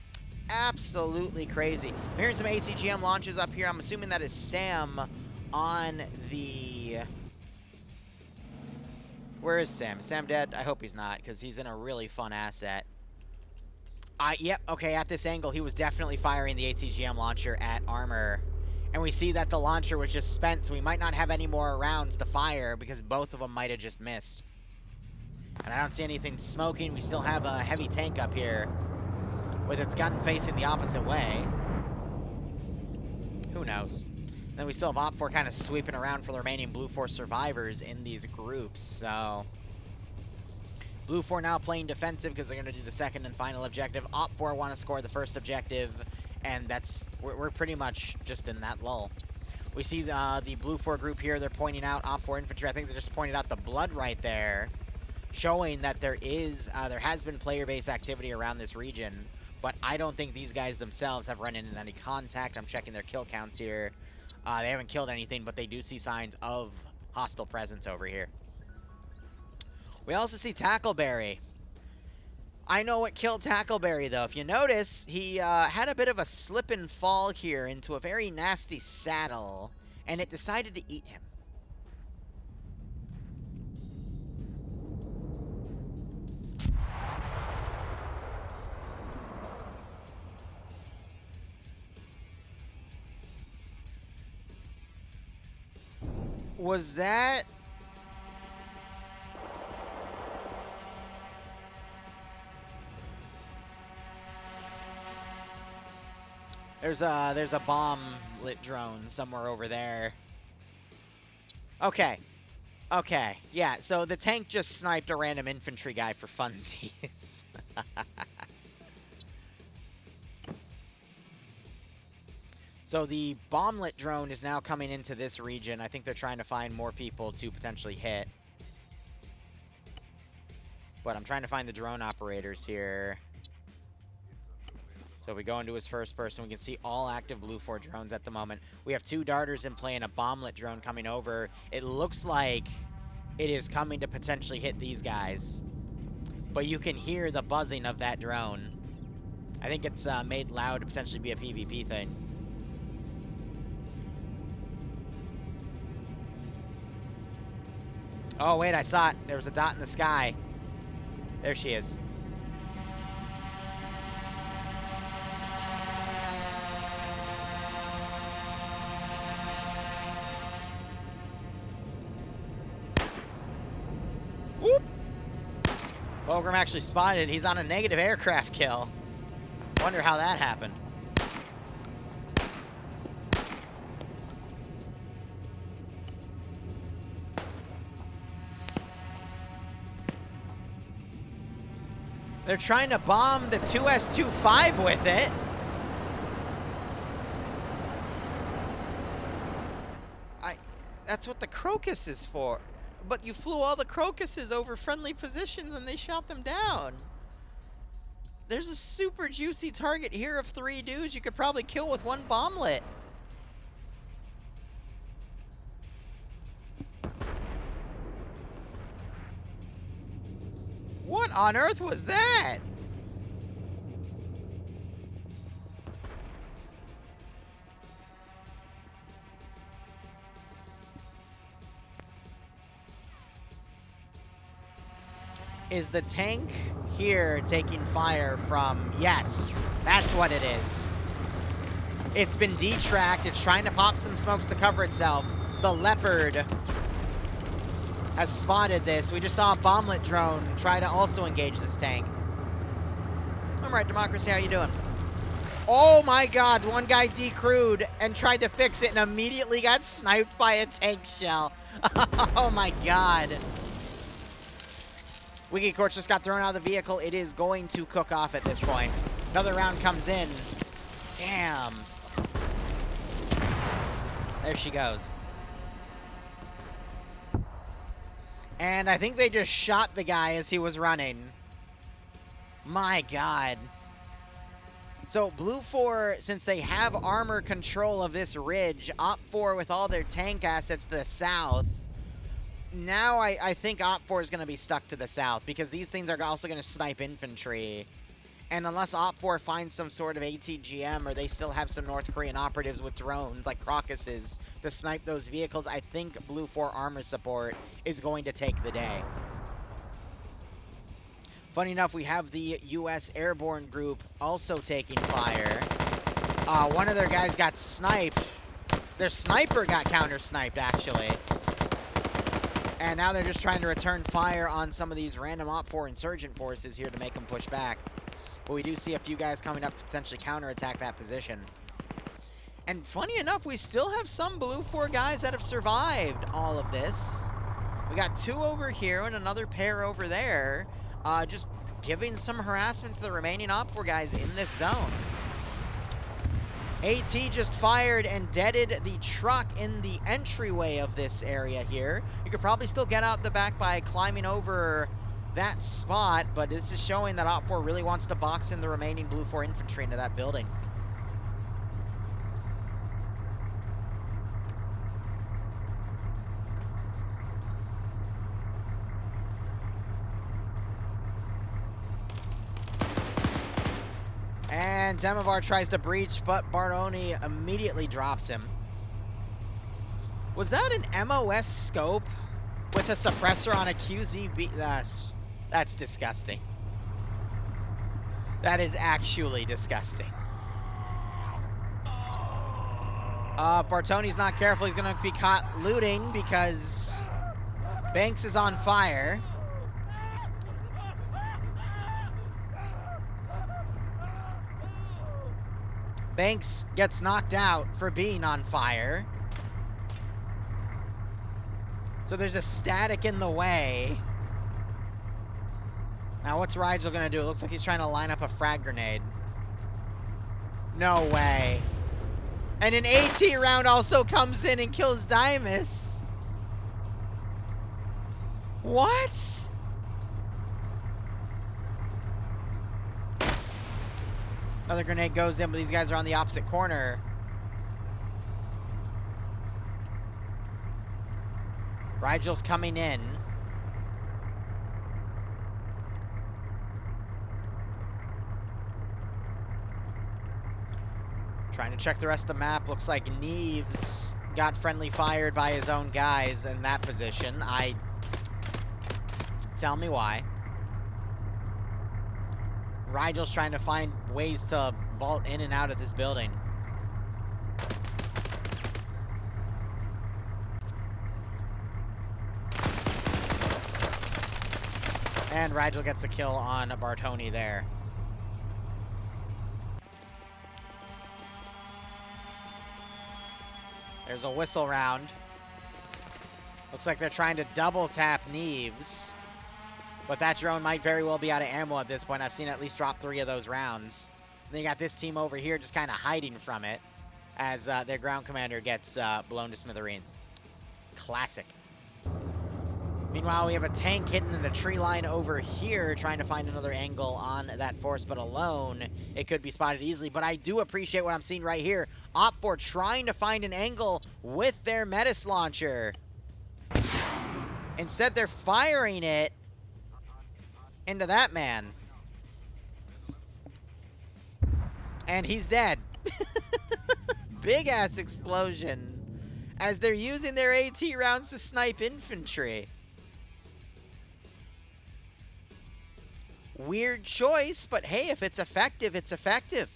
Absolutely crazy. I'm hearing some ATGM launches up here. I'm assuming that is Sam on the... Where is Sam? Is Sam dead? I hope he's not, because he's in a really fun asset. Yep, okay, at this angle, he was definitely firing the ATGM launcher at armor. And we see that the launcher was just spent, so we might not have any more rounds to fire because both of them might have just missed. And I don't see anything smoking. We still have a heavy tank up here with its gun facing the opposite way. Who knows? Then we still have OPFOR kind of sweeping around for the remaining Blue 4 survivors in these groups, so... Blue 4 now playing defensive because they're going to do the second and final objective. OPFOR want to score the first objective. And that's, we're pretty much just in that lull. We see the Blue 4 group here. They're pointing out OPFOR infantry. I think they just pointed out the blood right there, showing that there has been player-based activity around this region. But I don't think these guys themselves have run into any contact. I'm checking their kill counts here. They haven't killed anything, but they do see signs of hostile presence over here. We also see Tackleberry. I know what killed Tackleberry, though. If you notice, he had a bit of a slip and fall here into a very nasty saddle, and it decided to eat him. Was that... There's a bomb lit drone somewhere over there. Okay. Okay. Yeah, so the tank just sniped a random infantry guy for funsies. So the bomb-lit drone is now coming into this region. I think they're trying to find more people to potentially hit. But I'm trying to find the drone operators here. So if we go into his first person, we can see all active Blue 4 drones at the moment. We have 2 darters in play and a bomb-lit drone coming over. It looks like it is coming to potentially hit these guys. But you can hear the buzzing of that drone. I think it's made loud to potentially be a PvP thing. Oh, wait, I saw it. There was a dot in the sky. There she is. Whoop! Bogram actually spotted. He's on a negative aircraft kill. Wonder how that happened. They're trying to bomb the 2S-25 with it. That's what the Crocus is for. But you flew all the Crocuses over friendly positions and they shot them down. There's a super juicy target here of 3 dudes you could probably kill with 1 bomblet. What on earth was that? Is the tank here taking fire from... Yes, that's what it is. It's been detracked. It's trying to pop some smokes to cover itself. The Leopard has spotted this. We just saw a bomblet drone try to also engage this tank. All right, Democracy, how you doing? Oh my god, one guy decrewed and tried to fix it and immediately got sniped by a tank shell. Oh my god. Wiki Courts just got thrown out of the vehicle. It is going to cook off at this point. Another round comes in. Damn. There she goes. And I think they just shot the guy as he was running. My god. So Blue 4, since they have armor control of this ridge, Op 4 with all their tank assets to the south, now I think Op 4 is going to be stuck to the south because these things are also going to snipe infantry. And unless Op 4 finds some sort of ATGM or they still have some North Korean operatives with drones like Crocuses to snipe those vehicles, I think Blue 4 armor support is going to take the day. Funny enough, we have the U.S. Airborne Group also taking fire. One of their guys got sniped. Their sniper got counter-sniped, actually. And now they're just trying to return fire on some of these random Op 4 insurgent forces here to make them push back. But we do see a few guys coming up to potentially counterattack that position. And funny enough, we still have some Blue 4 guys that have survived all of this. We got 2 over here and another pair over there. Just giving some harassment to the remaining Op 4 guys in this zone. AT just fired and deaded the truck in the entryway of this area here. You could probably still get out the back by climbing over that spot, but this is showing that Op 4 really wants to box in the remaining Blue 4 infantry into that building. And Demovar tries to breach, but Baroni immediately drops him. Was that an MOS scope with a suppressor on a QZB? That's disgusting. That is actually disgusting. Bartoni's not careful. He's going to be caught looting because Banks is on fire. Banks gets knocked out for being on fire. So there's a static in the way. Now what's Rigel gonna do? It looks like he's trying to line up a frag grenade. No way. And an AT round also comes in and kills Dymus. What? Another grenade goes in, but these guys are on the opposite corner. Rigel's coming in. Trying to check the rest of the map. Looks like Neves got friendly fired by his own guys in that position. Tell me why. Rigel's trying to find ways to vault in and out of this building. And Rigel gets a kill on Bartoni there. There's a whistle round. Looks like they're trying to double tap Neves. But that drone might very well be out of ammo at this point. I've seen at least drop 3 of those rounds. And then you got this team over here just kind of hiding from it as their ground commander gets blown to smithereens. Classic. Meanwhile, we have a tank hidden in the tree line over here trying to find another angle on that force, but alone, it could be spotted easily. But I do appreciate what I'm seeing right here. OFCRA trying to find an angle with their Metis launcher. Instead, they're firing it into that man. And he's dead. Big ass explosion as they're using their AT rounds to snipe infantry. Weird choice, but hey, if it's effective, it's effective.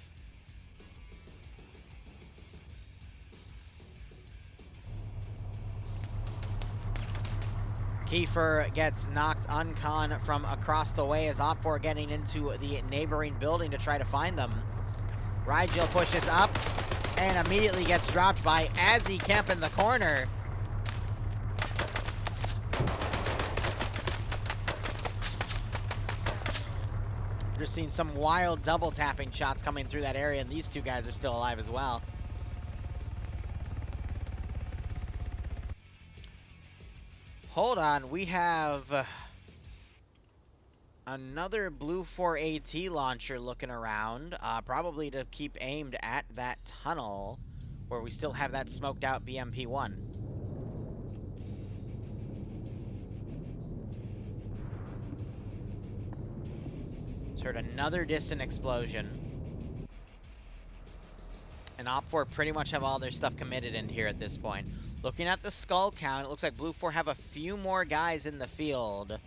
Kiefer gets knocked uncon from across the way as OFCRA getting into the neighboring building to try to find them. Rigel pushes up and immediately gets dropped by Azzy Kemp in the corner. Just seeing some wild double tapping shots coming through that area, and these two guys are still alive as well. Hold on, we have another Blue 4 AT launcher looking around, probably to keep aimed at that tunnel where we still have that smoked out BMP-1. Just heard another distant explosion. And OFCRA pretty much have all their stuff committed in here at this point. Looking at the skull count, it looks like Blue 4 have a few more guys in the field,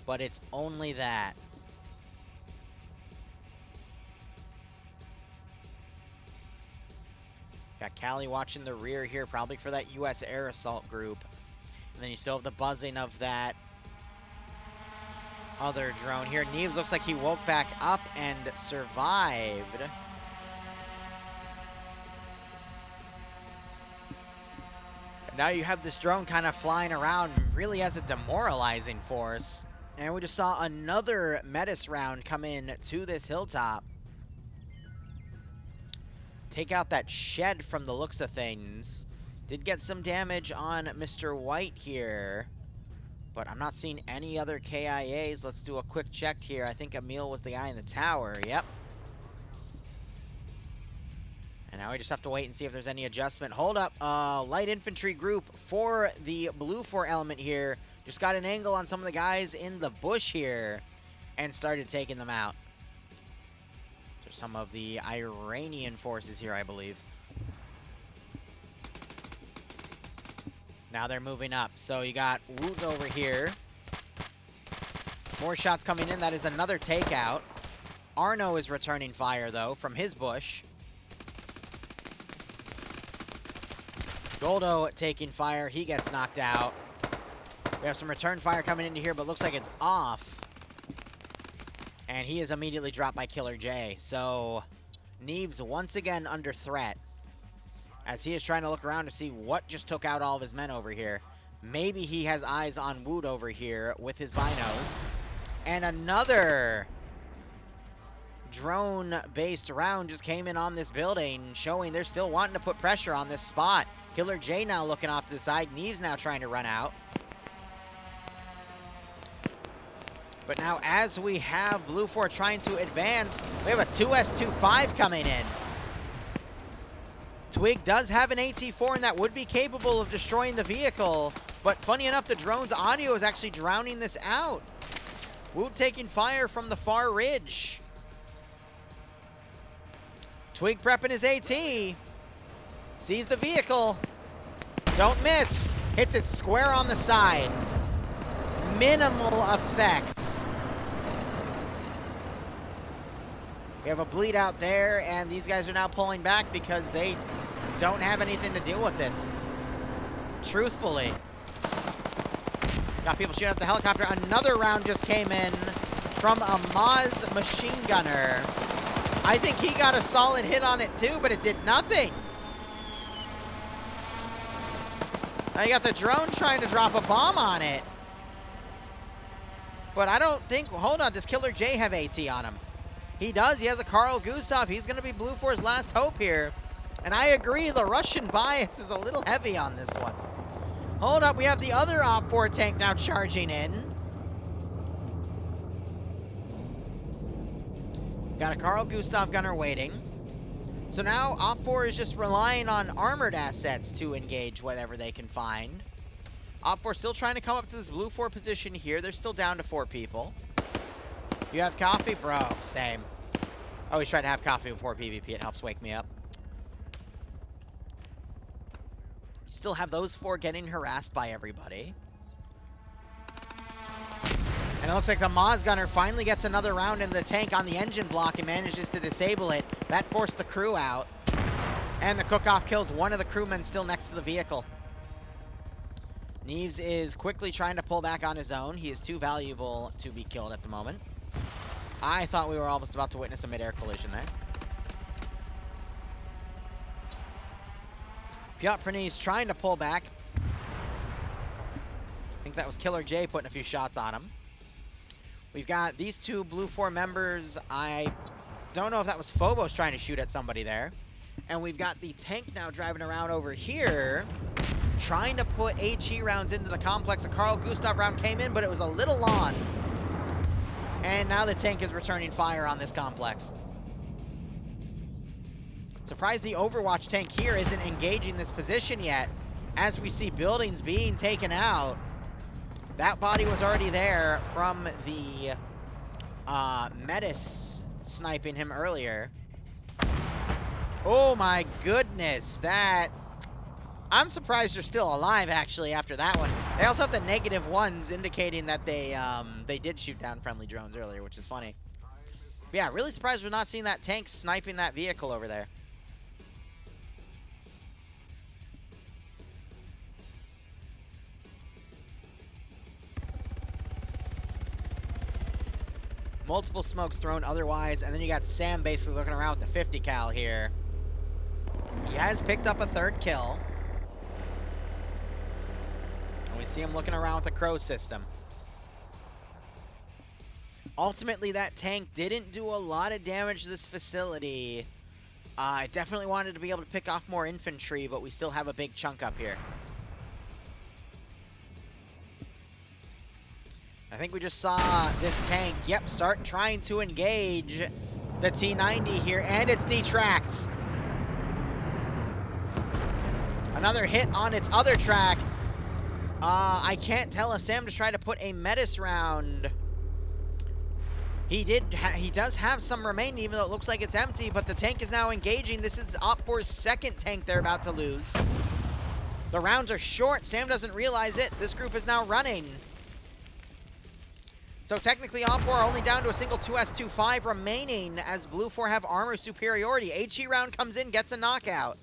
but it's only that. Got Callie watching the rear here, probably for that U.S. air assault group. And then you still have the buzzing of that other drone here. Neves looks like he woke back up and survived. Now you have this drone kind of flying around really as a demoralizing force. And we just saw another Metis round come in to this hilltop. Take out that shed from the looks of things. Did get some damage on Mr. White here. But I'm not seeing any other KIAs. Let's do a quick check here. I think Emil was the guy in the tower. Yep. And now we just have to wait and see if there's any adjustment. Hold up. Light infantry group for the Blue 4 element here. Just got an angle on some of the guys in the bush here and started taking them out. There's some of the Iranian forces here, I believe. Now they're moving up. So you got Woot over here. More shots coming in. That is another takeout. Arno is returning fire, though, from his bush. Goldo taking fire. He gets knocked out. We have some return fire coming into here, but looks like it's off. And he is immediately dropped by Killer J. So Neves once again under threat, as he is trying to look around to see what just took out all of his men over here. Maybe he has eyes on Wood over here with his binos. And another drone-based round just came in on this building, showing they're still wanting to put pressure on this spot. Killer J now looking off to the side. Neves now trying to run out. But now as we have Blue 4 trying to advance, we have a 2S25 coming in. Twig does have an AT4 and that would be capable of destroying the vehicle. But funny enough, the drone's audio is actually drowning this out. Wood taking fire from the far ridge. Twig prepping his AT. Sees the vehicle. Don't miss. Hits it square on the side. Minimal effects. We have a bleed out there, and these guys are now pulling back because they don't have anything to deal with this. Truthfully. Got people shooting at the helicopter. Another round just came in from a Maz machine gunner. I think he got a solid hit on it too, but it did nothing. Now you got the drone trying to drop a bomb on it. But I don't think, hold on, does Killer J have AT on him? He does, he has a Carl Gustav. He's gonna be Blue 4's last hope here. And I agree, the Russian bias is a little heavy on this one. Hold up, we have the other OPFOR tank now charging in. Got a Carl Gustav gunner waiting. So now OPFOR is just relying on armored assets to engage whatever they can find. OPFOR still trying to come up to this Blue 4 position here. They're still down to 4 people. You have coffee? Bro, same. Always try to have coffee before PvP. It helps wake me up. Still have those 4 getting harassed by everybody. And it looks like the Maz gunner finally gets another round in the tank on the engine block and manages to disable it. That forced the crew out. And the cook-off kills one of the crewmen still next to the vehicle. Neves is quickly trying to pull back on his own. He is too valuable to be killed at the moment. I thought we were almost about to witness a mid-air collision there. Piotr Pernice trying to pull back. I think that was Killer J putting a few shots on him. We've got these 2 Blue 4 members. I don't know if that was Phobos trying to shoot at somebody there. And we've got the tank now driving around over here, trying to put HE rounds into the complex. A Carl Gustav round came in, but it was a little long. And now the tank is returning fire on this complex. Surprised the Overwatch tank here isn't engaging this position yet, as we see buildings being taken out. That body was already there from the Metis sniping him earlier. Oh my goodness, that... I'm surprised they're still alive, actually, after that one. They also have the -1s indicating that they did shoot down friendly drones earlier, which is funny. But yeah, really surprised we're not seeing that tank sniping that vehicle over there. Multiple smokes thrown otherwise, and then you got Sam basically looking around with the 50 cal here. He has picked up a 3rd kill. And we see him looking around with the Crow system. Ultimately, that tank didn't do a lot of damage to this facility. I definitely wanted to be able to pick off more infantry, but we still have a big chunk up here. I think we just saw this tank, start trying to engage the T-90 here, and it's detracked. Another hit on its other track. I can't tell if Sam just tried to put a Metis round. He does have some remaining, even though it looks like it's empty, but the tank is now engaging. This is OPFOR's 2nd tank they're about to lose. The rounds are short. Sam doesn't realize it. This group is now running. So technically, OPFOR are only down to a single 2S25 remaining as Blue 4 have armor superiority. HE round comes in, gets a knockout.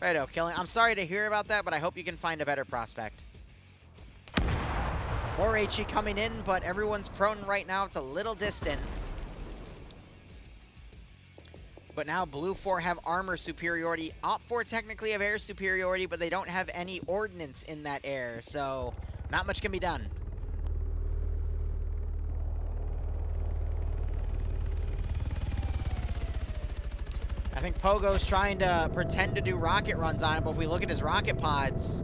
Righto, killing. I'm sorry to hear about that, but I hope you can find a better prospect. More HE coming in, but everyone's prone right now. It's a little distant. But now Blue 4 have armor superiority. Op 4 technically have air superiority, but they don't have any ordnance in that air, so not much can be done. I think Pogo's trying to pretend to do rocket runs on it, but if we look at his rocket pods,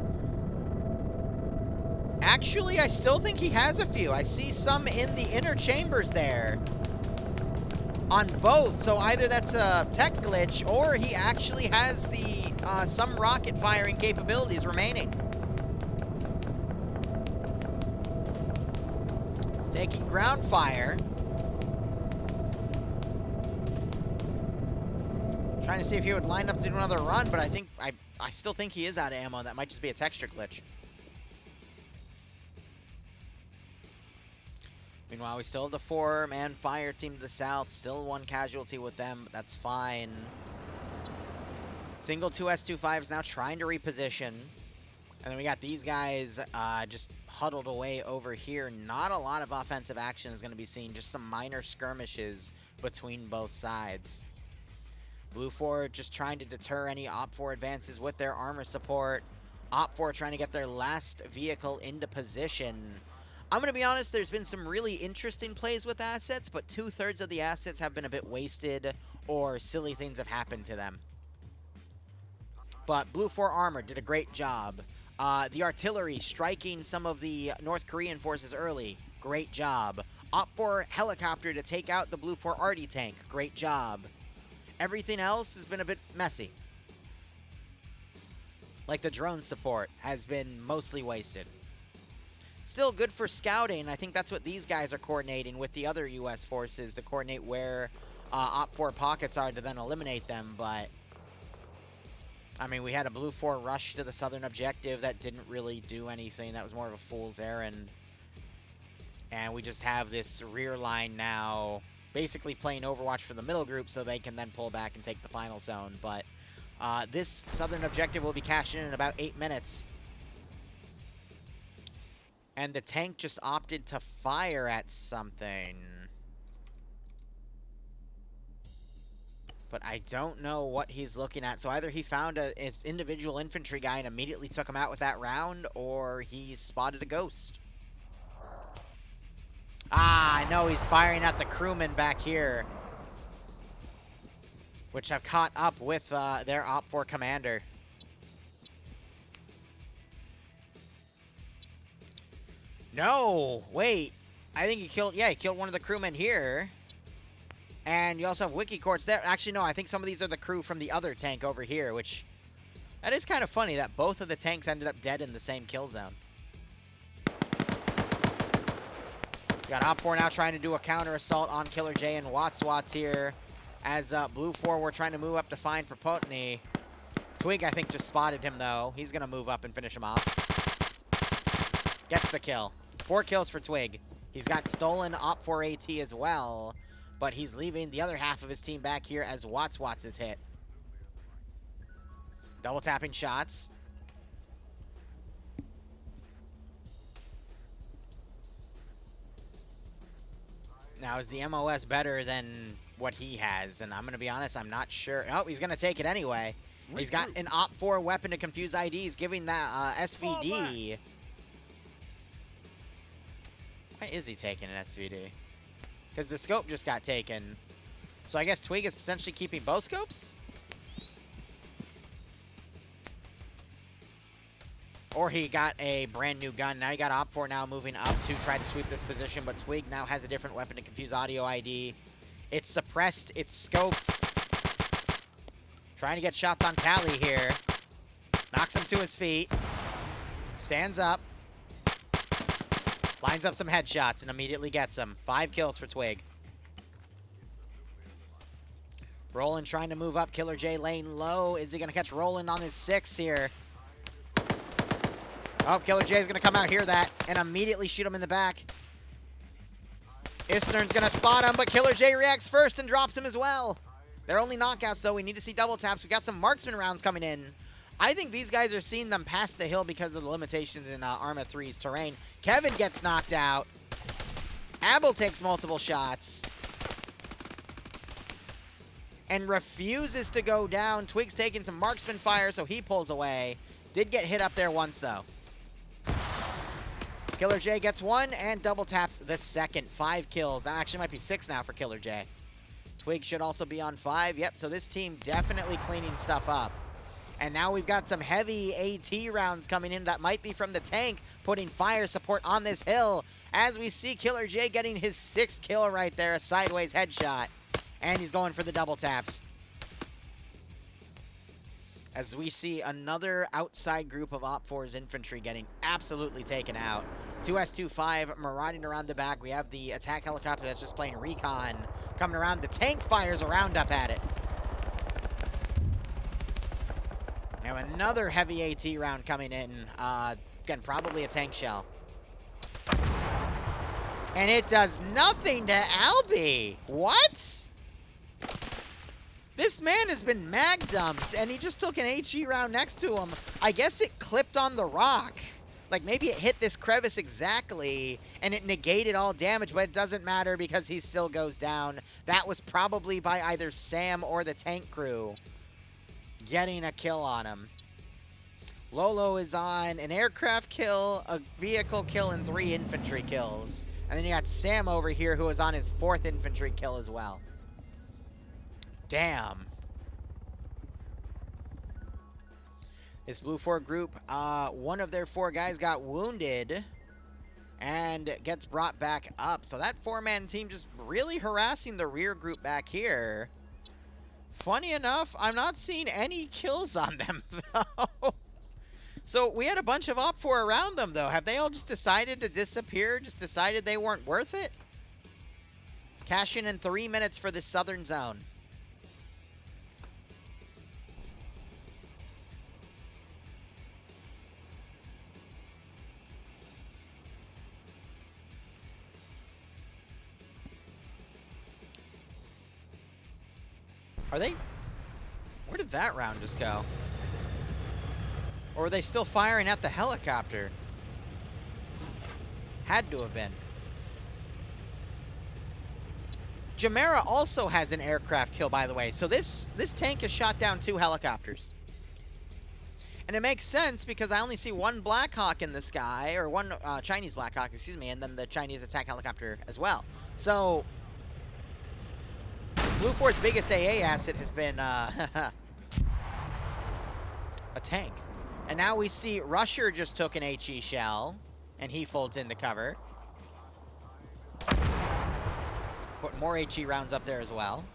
actually, I still think he has a few. I see some in the inner chambers there on both, so either that's a tech glitch or he actually has the some rocket firing capabilities remaining. He's taking ground fire. Trying to see if he would line up to do another run, but I still think he is out of ammo. That might just be a texture glitch. Meanwhile, we still have the 4-man fire team to the south. Still one casualty with them, but that's fine. Single 2S25 is now trying to reposition. And then we got these guys just huddled away over here. Not a lot of offensive action is going to be seen. Just some minor skirmishes between both sides. Blue 4 just trying to deter any Op 4 advances with their armor support. Op 4 trying to get their last vehicle into position. I'm going to be honest, there's been some really interesting plays with assets, but 2/3 of the assets have been a bit wasted or silly things have happened to them. But Blue 4 armor did a great job. The artillery striking some of the North Korean forces early. Great job. Op 4 helicopter to take out the Blue 4 arty tank. Great job. Everything else has been a bit messy. Like the drone support has been mostly wasted. Still good for scouting. I think that's what these guys are coordinating with the other U.S. forces to coordinate where Op 4 pockets are to then eliminate them. But, I mean, we had a Blue 4 rush to the southern objective that didn't really do anything. That was more of a fool's errand. And we just have this rear line now basically playing Overwatch for the middle group so they can then pull back and take the final zone. But this southern objective will be cashed in about 8 minutes. And the tank just opted to fire at something. But I don't know what he's looking at. So either he found an individual infantry guy and immediately took him out with that round, or he spotted a ghost. Ah, I know he's firing at the crewmen back here, which have caught up with their Op 4 commander. No, wait. I think he killed, yeah, he killed one of the crewmen here. And you also have wiki courts there. Actually, no, I think some of these are the crew from the other tank over here, which, that is kind of funny that both of the tanks ended up dead in the same kill zone. We got Op 4 now trying to do a counter assault on Killer J and Watts here. As Blue 4 were trying to move up to find Propotny. Twig, I think, just spotted him, though. He's going to move up and finish him off. Gets the kill. 4 kills for Twig. He's got stolen Op 4 AT as well, but he's leaving the other half of his team back here as Watts is hit. Double tapping shots. Now, is the MOS better than what he has? And I'm going to be honest, I'm not sure. Oh, he's going to take it anyway. He's got an Op 4 weapon to confuse IDs, giving that SVD. Why is he taking an SVD? Because the scope just got taken. So I guess Twig is potentially keeping both scopes? Or he got a brand new gun. Now you got Op 4 now moving up to try to sweep this position, but Twig now has a different weapon to confuse audio ID. It's suppressed, it's scoped. Trying to get shots on Cali here. Knocks him to his feet. Stands up. Lines up some headshots and immediately gets them. 5 kills for Twig. Roland trying to move up. Killer J laying low. Is he going to catch Roland on his 6 here? Oh, Killer J is going to come out, hear that, and immediately shoot him in the back. Isnern's going to spot him, but Killer J reacts first and drops him as well. They're only knockouts, though. We need to see double taps. We got some marksman rounds coming in. I think these guys are seeing them pass the hill because of the limitations in Arma 3's terrain. Kevin gets knocked out. Abel takes multiple shots. And refuses to go down. Twig's taking some marksman fire, so he pulls away. Did get hit up there once, though. Killer J gets one and double taps the second. 5 kills. That actually might be 6 now for Killer J. Twig should also be on 5. Yep, so this team definitely cleaning stuff up. And now we've got some heavy AT rounds coming in that might be from the tank, putting fire support on this hill. As we see Killer J getting his 6th kill right there, a sideways headshot. And he's going for the double taps. As we see another outside group of OPFOR's infantry getting absolutely taken out. 2S25 marauding around the back. We have the attack helicopter that's just playing recon coming around. The tank fires a roundup at it. Now another heavy AT round coming in. Again, probably a tank shell. And it does nothing to Albie. What? This man has been mag dumped, and he just took an HE round next to him. I guess it clipped on the rock. Like, maybe it hit this crevice exactly, and it negated all damage, but it doesn't matter because he still goes down. That was probably by either Sam or the tank crew getting a kill on him. Lolo is on an aircraft kill, a vehicle kill, and 3 infantry kills. And then you got Sam over here, who is on his 4th infantry kill as well. Damn. This Blue 4 group, one of their 4 guys got wounded and gets brought back up. So that 4-man team just really harassing the rear group back here. Funny enough, I'm not seeing any kills on them, though. So we had a bunch of OPFOR around them, though. Have they all just decided to disappear? Just decided they weren't worth it? Cash in 3 minutes for the southern zone. Are they? Where did that round just go? Or were they still firing at the helicopter? Had to have been. Jamera also has an aircraft kill, by the way. So this tank has shot down 2 helicopters. And it makes sense because I only see 1 Black Hawk in the sky, or 1 Chinese Black Hawk, excuse me, and then the Chinese attack helicopter as well. So Blue 4's biggest AA asset has been a tank. And now we see Rusher just took an HE shell, and he folds into cover. Put more HE rounds up there as well.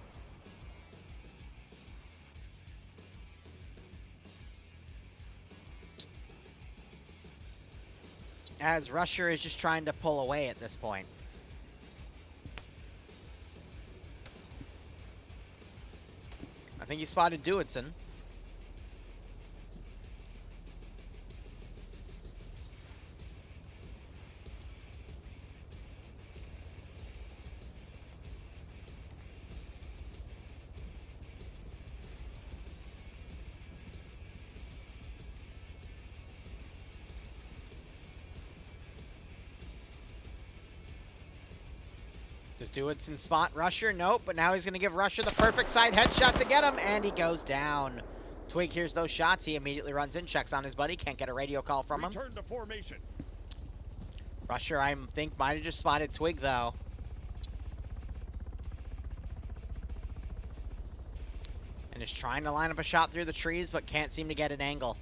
As Rusher is just trying to pull away at this point. I think he spotted Dewitson. Does Dewitson spot Rusher? Nope, but now he's going to give Rusher the perfect side headshot to get him, and he goes down. Twig hears those shots. He immediately runs in, checks on his buddy. Can't get a radio call from him. Return to formation. Rusher, I think, might have just spotted Twig, though. And is trying to line up a shot through the trees, but can't seem to get an angle.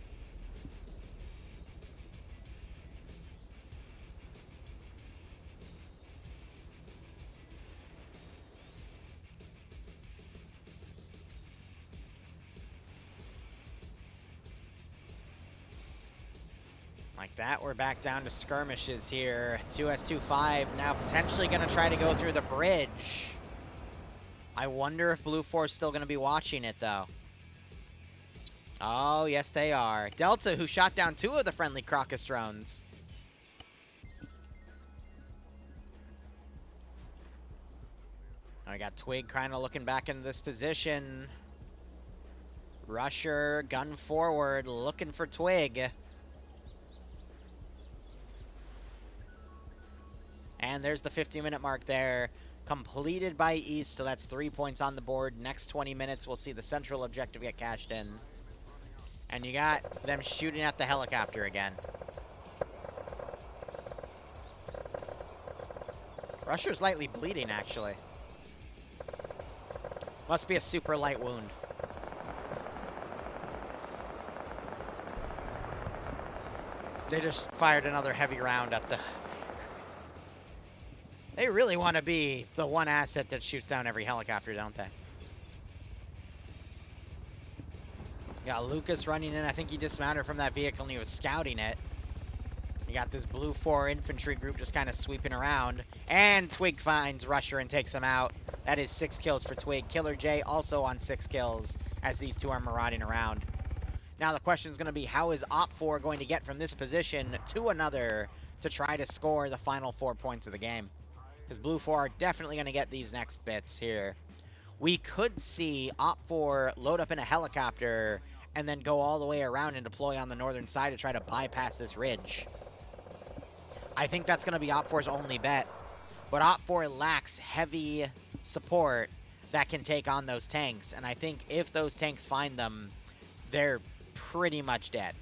Like that, we're back down to skirmishes here. 2S25 now potentially going to try to go through the bridge. I wonder if Blue 4 is still going to be watching it, though. Oh, yes, they are. Delta, who shot down 2 of the friendly Crocus drones. I got Twig kind of looking back into this position. Rusher, gun forward, looking for Twig. And there's the 50-minute mark there. Completed by East, so that's 3 points on the board. Next 20 minutes, we'll see the central objective get cashed in. And you got them shooting at the helicopter again. Rusher's lightly bleeding, actually. Must be a super light wound. They just fired another heavy round at the... They really want to be the one asset that shoots down every helicopter, don't they? Got Lucas running in. I think he dismounted from that vehicle and he was scouting it. You got this blue 4 infantry group just kind of sweeping around. And Twig finds Rusher and takes him out. That is 6 kills for Twig. Killer J also on 6 kills as these two are marauding around. Now the question is going to be, how is OFCRA going to get from this position to another to try to score the final 4 points of the game? Because Blue 4 are definitely going to get these next bits here. We could see OFCRA load up in a helicopter and then go all the way around and deploy on the northern side to try to bypass this ridge. I think that's going to be OFCRA's only bet. But OFCRA lacks heavy support that can take on those tanks. And I think if those tanks find them, they're pretty much dead.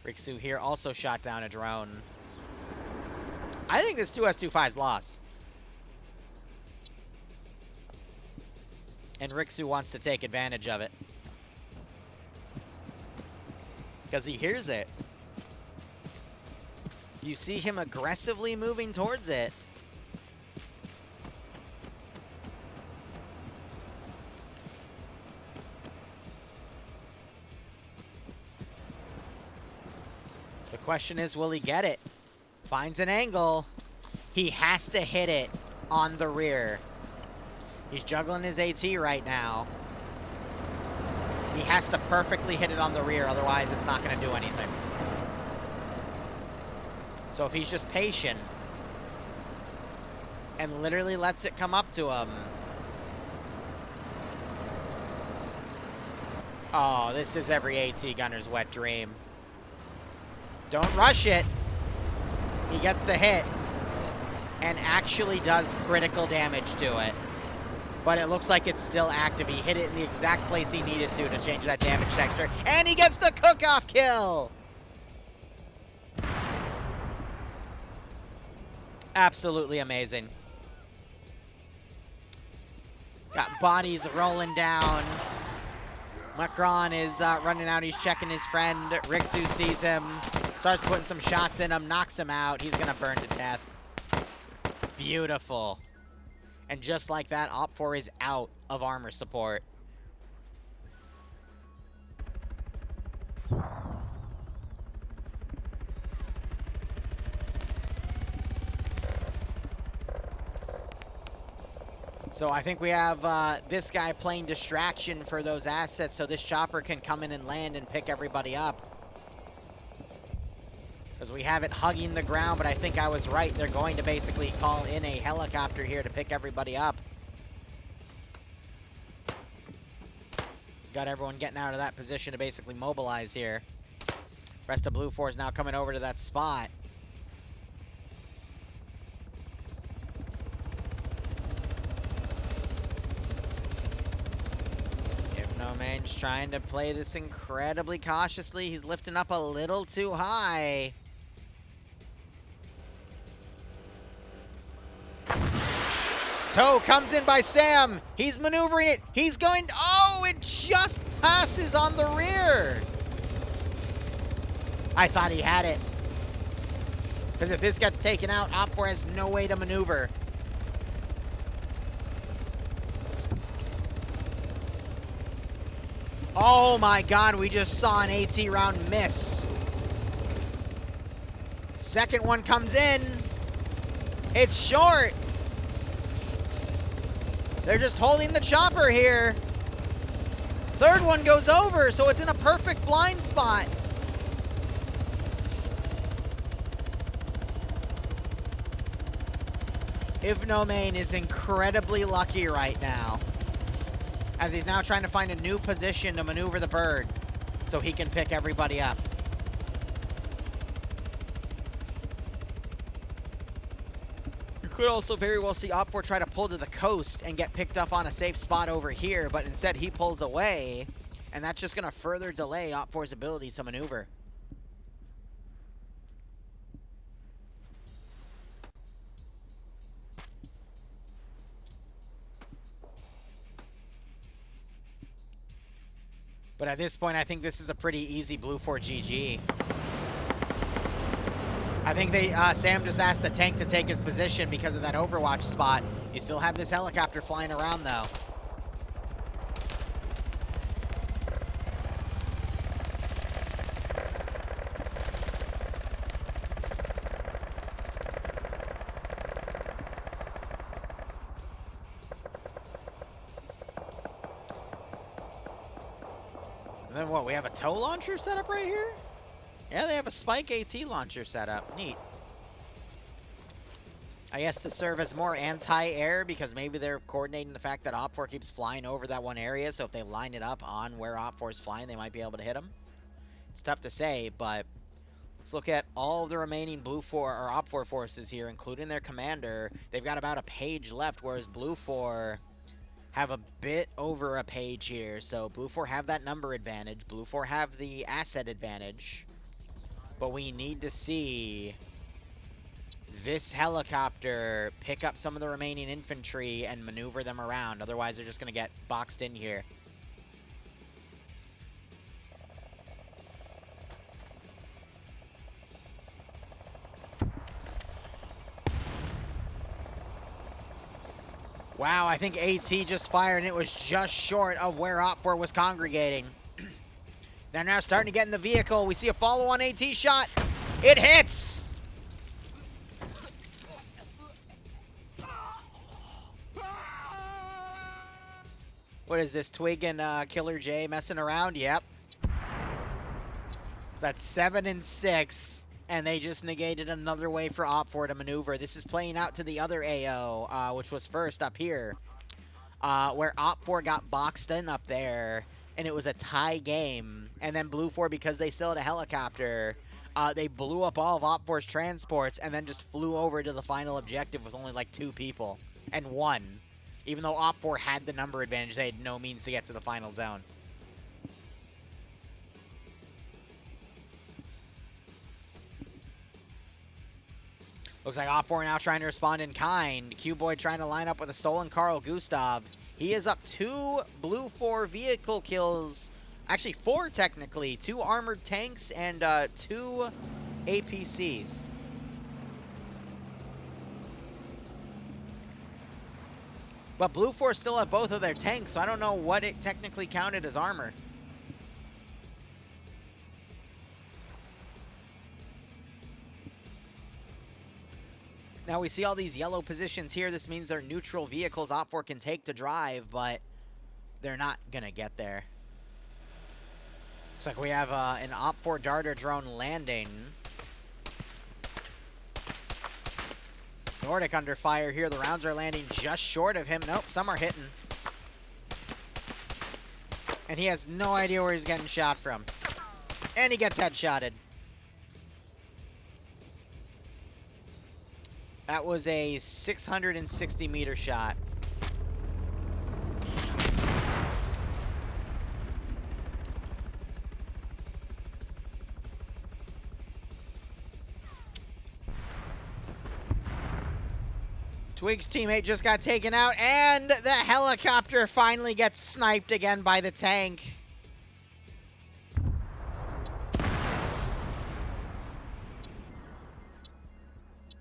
Rixu here also shot down a drone. I think this 2S25's lost. And Rixu wants to take advantage of it. Because he hears it. You see him aggressively moving towards it. The question is, will he get it? Finds an angle. He has to hit it on the rear. He's juggling his AT right now. He has to perfectly hit it on the rear, otherwise it's not going to do anything. So if he's just patient and literally lets it come up to him. Oh, this is every AT gunner's wet dream. Don't rush it. He gets the hit and actually does critical damage to it. But it looks like it's still active. He hit it in the exact place he needed to change that damage texture. And he gets the cook-off kill! Absolutely amazing. Got bodies rolling down. Macron is running out. He's checking his friend. Rixu sees him. Starts putting some shots in him. Knocks him out. He's going to burn to death. Beautiful. And just like that, OPFOR is out of armor support. So I think we have this guy playing distraction for those assets so this chopper can come in and land and pick everybody up. Because we have it hugging the ground, but I think I was right. They're going to basically call in a helicopter here to pick everybody up. Got everyone getting out of that position to basically mobilize here. Rest of Blue 4 is now coming over to that spot. Hypnoman's trying to play this incredibly cautiously. He's lifting up a little too high. Toe comes in by Sam. He's maneuvering it. He's going... Oh, it just passes on the rear. I thought he had it. Because if this gets taken out, OPFOR has no way to maneuver. Oh my god, we just saw an AT round miss. Second one comes in. It's short. They're just holding the chopper here. Third one goes over, so it's in a perfect blind spot. Hypnoman is incredibly lucky right now. as he's now trying to find a new position to maneuver the bird so he can pick everybody up. You could also very well see OPFOR try to pull to the coast and get picked up on a safe spot over here, but instead he pulls away, and that's just going to further delay OPFOR's ability to maneuver. But at this point, I think this is a pretty easy Blue 4 GG. I think Sam just asked the tank to take his position because of that Overwatch spot. You still have this helicopter flying around, though. And then what, we have a tow launcher set up right here? Yeah, they have a Spike AT launcher set up. Neat. I guess to serve as more anti-air because maybe they're coordinating the fact that OPFOR keeps flying over that one area, so if they line it up on where OPFOR is flying, they might be able to hit him. It's tough to say, but let's look at all of the remaining Blue 4 or OPFOR forces here, including their commander. They've got about a page left, whereas Blue 4 have a bit over a page here. So Blue 4 have that number advantage. Blue 4 have the asset advantage. But we need to see this helicopter pick up some of the remaining infantry and maneuver them around. Otherwise, they're just going to get boxed in here. Wow, I think AT just fired, and it was just short of where OPFOR was congregating. They're now starting to get in the vehicle. We see a follow-on AT shot. It hits! What is this, Twig and Killer J messing around? Yep. So that's 7 and 6. And they just negated another way for OPFOR to maneuver. This is playing out to the other AO, which was first up here, where OPFOR got boxed in up there, and it was a tie game. And then Blue 4, because they still had a helicopter, they blew up all of OPFOR's transports and then just flew over to the final objective with only like 2 people and won. Even though OPFOR had the number advantage, they had no means to get to the final zone. Looks like OPFOR now trying to respond in kind. Q-Boy trying to line up with a stolen Carl Gustav. He is up 2 Blue 4 vehicle kills. Actually, 4 technically. 2 armored tanks and 2 APCs. But Blue 4 still have both of their tanks, so I don't know what it technically counted as armor. Now we see all these yellow positions here. This means they're neutral vehicles OPFOR can take to drive, but they're not going to get there. Looks like we have an OPFOR Darter drone landing. Nordic under fire here. The rounds are landing just short of him. Nope, some are hitting. And he has no idea where he's getting shot from. And he gets headshotted. That was a 660-meter shot. Twig's teammate just got taken out, and the helicopter finally gets sniped again by the tank.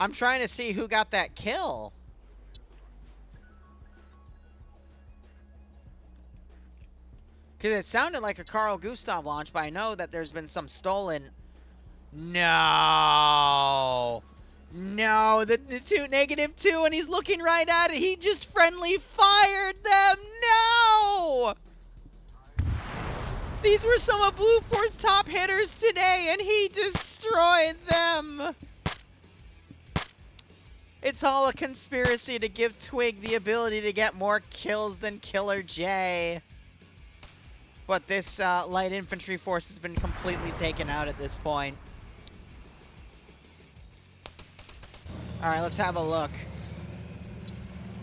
I'm trying to see who got that kill. Because it sounded like a Carl Gustav launch, but I know that there's been some stolen. No. No, the two -2, and he's looking right at it. He just friendly fired them. No. These were some of Blue 4's top hitters today, and he destroyed them. It's all a conspiracy to give Twig the ability to get more kills than Killer J. But this light infantry force has been completely taken out at this point. Alright, let's have a look.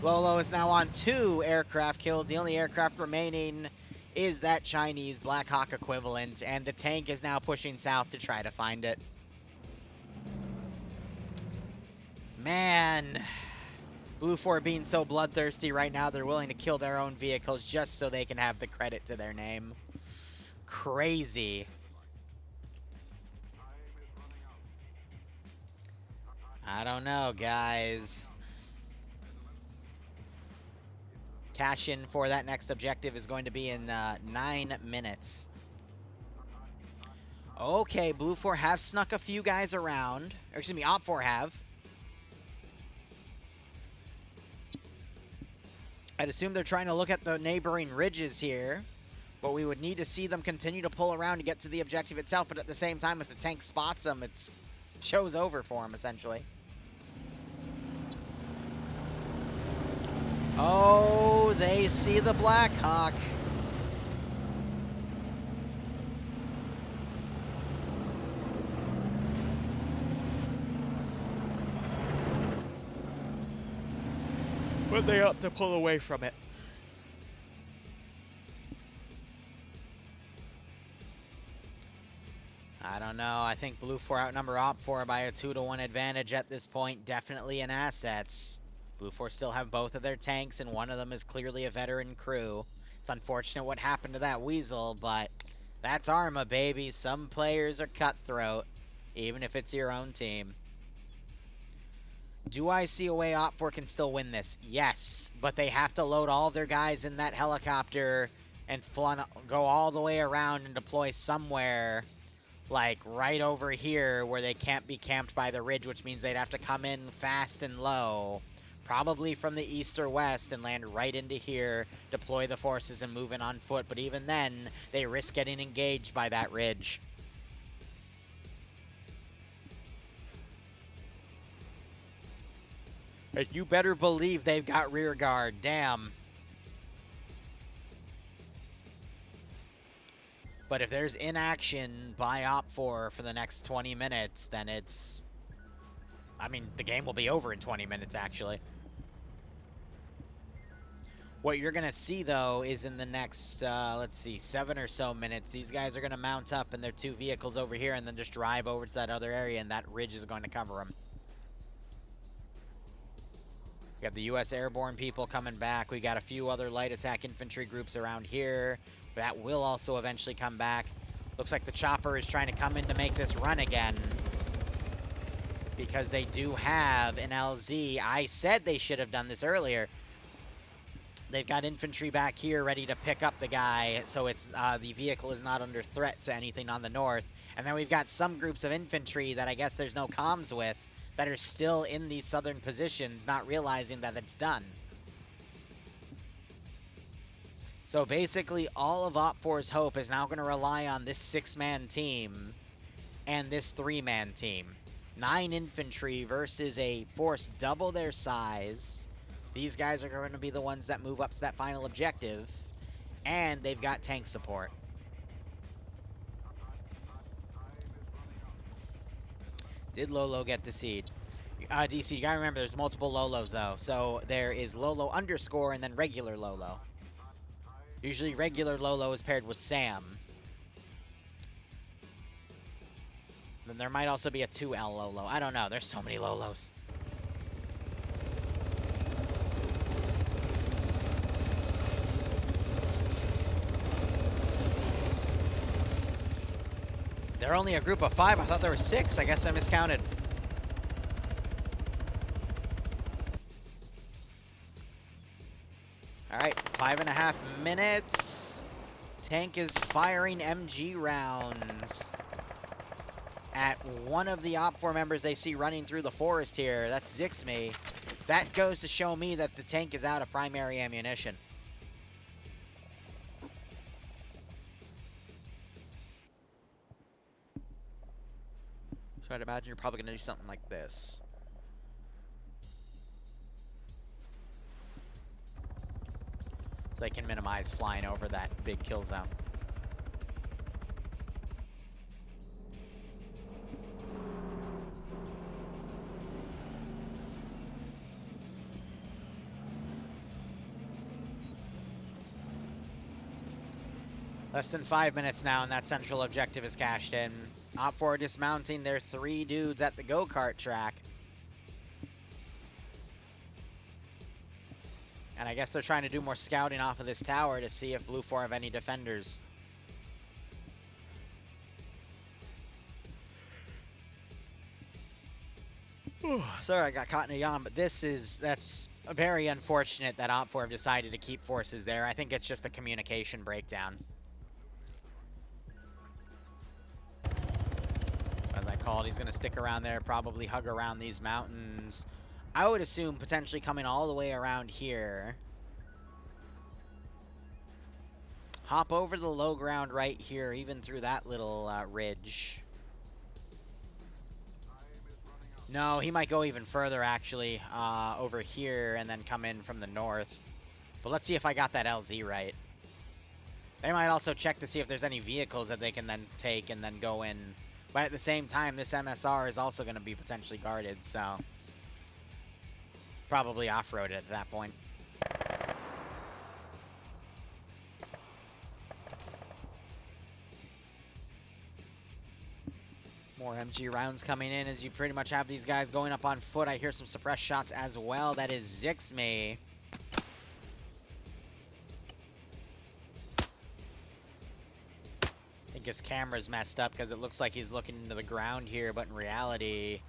Lolo is now on 2 aircraft kills. The only aircraft remaining is that Chinese Black Hawk equivalent, and the tank is now pushing south to try to find it. Man, Blue 4 being so bloodthirsty right now, they're willing to kill their own vehicles just so they can have the credit to their name. Crazy. I don't know, guys. Cash in for that next objective is going to be in 9 minutes. Okay, Blue 4 have snuck a few guys around. Or excuse me, Op 4 have. I'd assume they're trying to look at the neighboring ridges here. But we would need to see them continue to pull around to get to the objective itself. But at the same time, if the tank spots them, it's show's over for them, essentially. Oh, they see the Black Hawk. But they opt to pull away from it. I don't know. I think Blue 4 outnumber Op 4 by a 2-to-1 advantage at this point. Definitely in assets. Blue 4 still have both of their tanks, and one of them is clearly a veteran crew. It's unfortunate what happened to that Weasel, but that's Arma, baby. Some players are cutthroat, even if it's your own team. Do I see a way Op 4 can still win this? Yes, but they have to load all their guys in that helicopter and go all the way around and deploy somewhere, like right over here where they can't be camped by the ridge, which means they'd have to come in fast and low, probably from the east or west, and land right into here, deploy the forces, and move in on foot. But even then, they risk getting engaged by that ridge. And you better believe they've got rear guard. Damn. But if there's inaction by Op 4 for the next 20 minutes, then it's... I mean, the game will be over in 20 minutes, actually. What you're going to see, though, is in the next, let's see, 7 or so minutes, these guys are going to mount up in their 2 vehicles over here and then just drive over to that other area, and that ridge is going to cover them. We have the U.S. airborne people coming back. We got a few other light attack infantry groups around here. That will also eventually come back. Looks like the chopper is trying to come in to make this run again, because they do have an LZ. I said they should have done this earlier. They've got infantry back here ready to pick up the guy, so it's the vehicle is not under threat to anything on the north. And then we've got some groups of infantry that I guess there's no comms with that are still in these southern positions, not realizing that it's done. So basically, all of Op 4's hope is now going to rely on this 6-man team and this 3-man team. 9 infantry versus a force double their size. These guys are going to be the ones that move up to that final objective, and they've got tank support. Did Lolo get the seed? DC, you gotta remember there's multiple Lolos, though. So there is Lolo underscore and then regular Lolo. Usually regular Lolo is paired with Sam. Then there might also be a 2L Lolo. I don't know. There's so many Lolos. They're only a group of 5. I thought there were 6. I guess I miscounted. All right, 5.5 minutes. Tank is firing MG rounds at one of the Op 4 members they see running through the forest here. That's Zixme. That goes to show me that the tank is out of primary ammunition. So I'd imagine you're probably going to do something like this. So they can minimize flying over that big kill zone. Less than 5 minutes now, and that central objective is cashed in. OFCRA dismounting their 3 dudes at the go-kart track. And I guess they're trying to do more scouting off of this tower to see if Blue 4 have any defenders. Sorry, I got caught in a yawn, but that's very unfortunate that OPFOR have decided to keep forces there. I think it's just a communication breakdown. As I called, he's going to stick around there, probably hug around these mountains. I would assume potentially coming all the way around here. Hop over the low ground right here, even through that little ridge. No, he might go even further, actually, over here and then come in from the north. But let's see if I got that LZ right. They might also check to see if there's any vehicles that they can then take and then go in. But at the same time, this MSR is also going to be potentially guarded, so probably off-roaded at that point. More MG rounds coming in as you pretty much have these guys going up on foot. I hear some suppressed shots as well. That is Zixme. I think his camera's messed up because it looks like he's looking into the ground here, but in reality,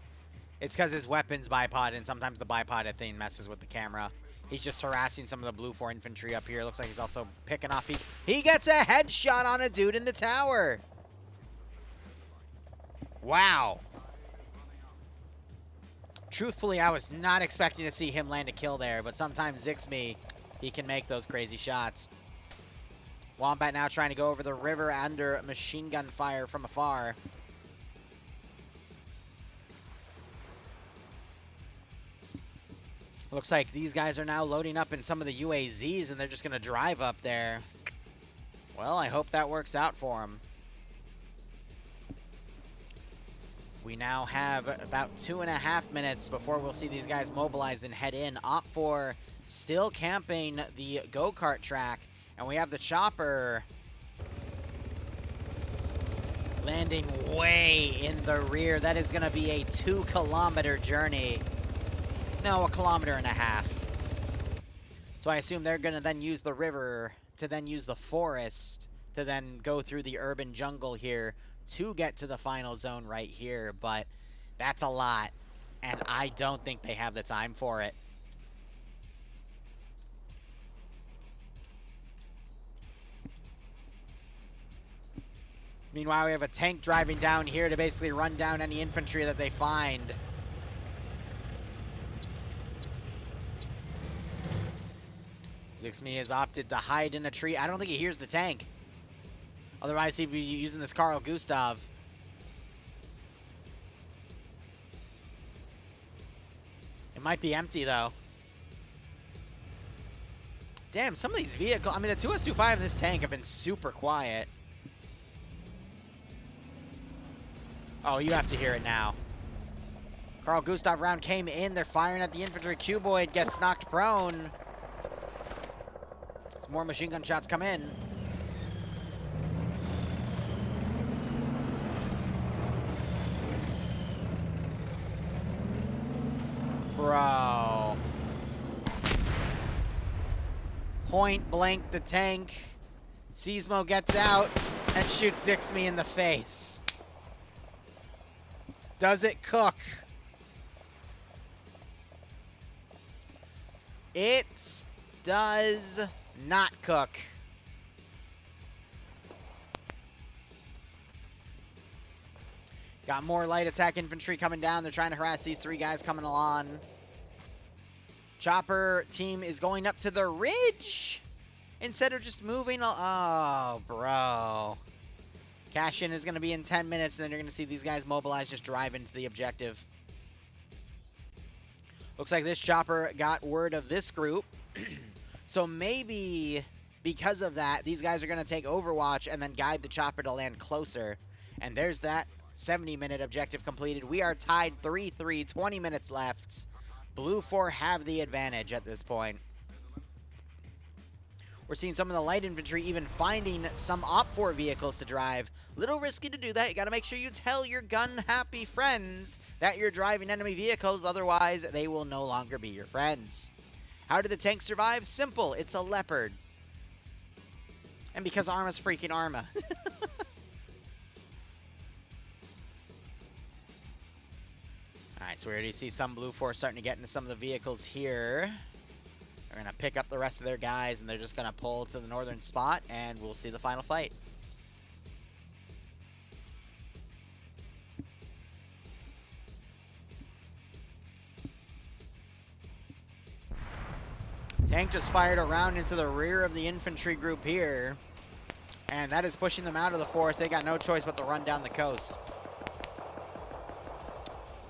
it's because his weapon's bipod, and sometimes the bipod thing messes with the camera. He's just harassing some of the Blue 4 infantry up here. Looks like he's also picking off. He gets a headshot on a dude in the tower. Wow. Truthfully, I was not expecting to see him land a kill there, but sometimes Zixme, he can make those crazy shots. Wombat now trying to go over the river under machine gun fire from afar. Looks like these guys are now loading up in some of the UAZs, and they're just going to drive up there. Well, I hope that works out for them. We now have about 2.5 minutes before we'll see these guys mobilize and head in. OPFOR still camping the go-kart track, and we have the chopper landing way in the rear. That is going to be a 2-kilometer journey. No, 1.5 kilometers. So I assume they're going to then use the river to then use the forest to then go through the urban jungle here to get to the final zone right here, but that's a lot, and I don't think they have the time for it. Meanwhile, we have a tank driving down here to basically run down any infantry that they find. Zixme has opted to hide in a tree. I don't think he hears the tank. Otherwise, he'd be using this Carl Gustav. It might be empty, though. Damn, some of these vehicles... I mean, the 2S25 and this tank have been super quiet. Oh, you have to hear it now. Carl Gustav round came in. They're firing at the infantry. Cuboid gets knocked prone. Some more machine gun shots come in. Bro. Point blank the tank. Seismo gets out and shoots Zixme in the face. Does it cook? It does not cook. Got more light attack infantry coming down. They're trying to harass these 3 guys coming along. Chopper team is going up to the ridge instead of just moving. Oh, bro. Cash-in is going to be in 10 minutes, and then you're going to see these guys mobilize, just drive into the objective. Looks like this chopper got word of this group. So maybe Because of that, these guys are going to take Overwatch and then guide the chopper to land closer. And there's that 70-minute objective completed. We are tied 3-3, 20 minutes left. Blue 4 have the advantage at this point. We're seeing some of the light infantry even finding some OPFOR vehicles to drive. Little risky to do that. You got to make sure you tell your gun-happy friends that you're driving enemy vehicles. Otherwise, they will no longer be your friends. How did the tank survive? Simple. It's a Leopard. And because Arma's freaking Arma. Alright, so we already see some Blue 4 starting to get into some of the vehicles here. They're going to pick up the rest of their guys, and they're just going to pull to the northern spot, and we'll see the final fight. Tank just fired a round into the rear of the infantry group here, and that is pushing them out of the forest. They got no choice but to run down the coast.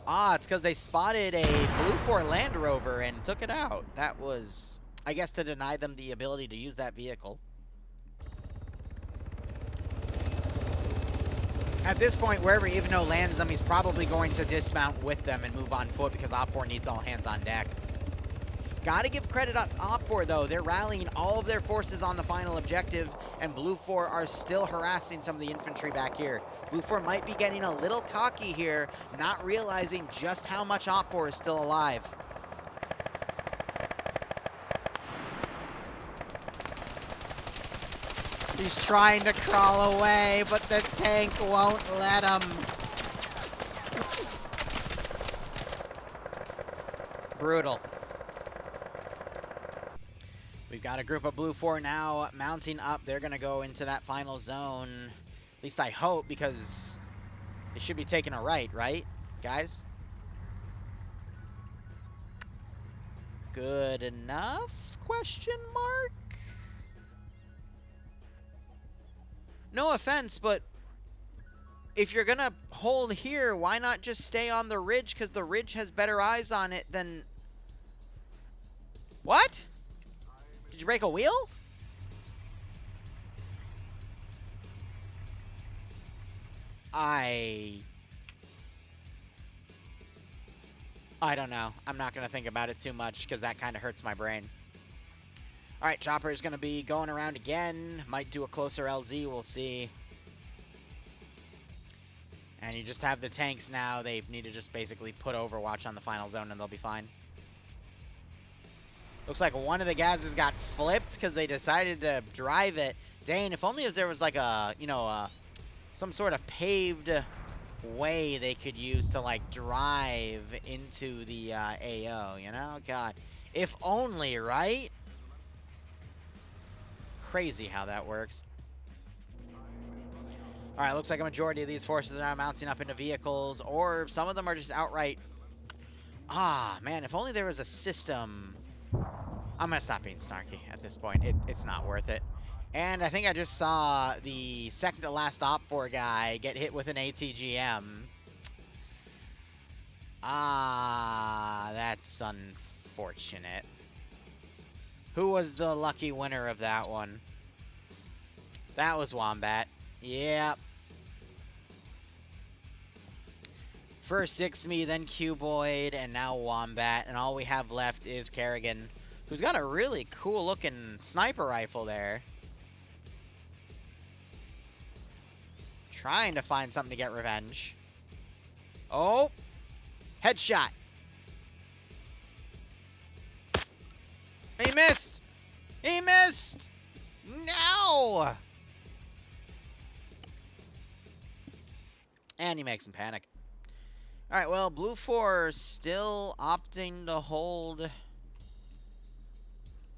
Ah, it's because they spotted a Blue 4 Land Rover and took it out. That was, I guess, to deny them the ability to use that vehicle. At this point, wherever Ivno lands them, he's probably going to dismount with them and move on foot because OPFOR needs all hands on deck. Gotta give credit up to OPFOR, though. They're rallying all of their forces on the final objective, and Blue 4 are still harassing some of the infantry back here. Blue 4 might be getting a little cocky here, not realizing just how much OPFOR is still alive. He's trying to crawl away, but the tank won't let him. Brutal. We've got a group of Blue 4 now mounting up. They're going to go into that final zone. At least I hope, because they should be taking a right, guys? Good enough? Question mark? No offense, but if you're going to hold here, why not just stay on the ridge? Because the ridge has better eyes on it than... What? Did you break a wheel? I don't know. I'm not going to think about it too much because that kind of hurts my brain. All right, Chopper is going to be going around again. Might do a closer LZ. We'll see. And you just have the tanks now. They need to just basically put Overwatch on the final zone and they'll be fine. Looks like one of the gases got flipped because they decided to drive it. Dang, if only there was like a, you know, some sort of paved way they could use to like drive into the AO, you know? God, if only, right? Crazy how that works. All right, looks like a majority of these forces are now mounting up into vehicles, or some of them are just outright... Ah, man, if only there was a system... I'm going to stop being snarky at this point. It's not worth it. And I think I just saw the second to last OPFOR guy get hit with an ATGM. Ah, that's unfortunate. Who was the lucky winner of that one? That was Wombat. Yep. First Sixme, then Cuboid, and now Wombat. And all we have left is Kerrigan, who's got a really cool-looking sniper rifle there. Trying to find something to get revenge. Oh! Headshot! He missed! He missed! No! And he makes him panic. Alright, well, Blue 4 still opting to hold...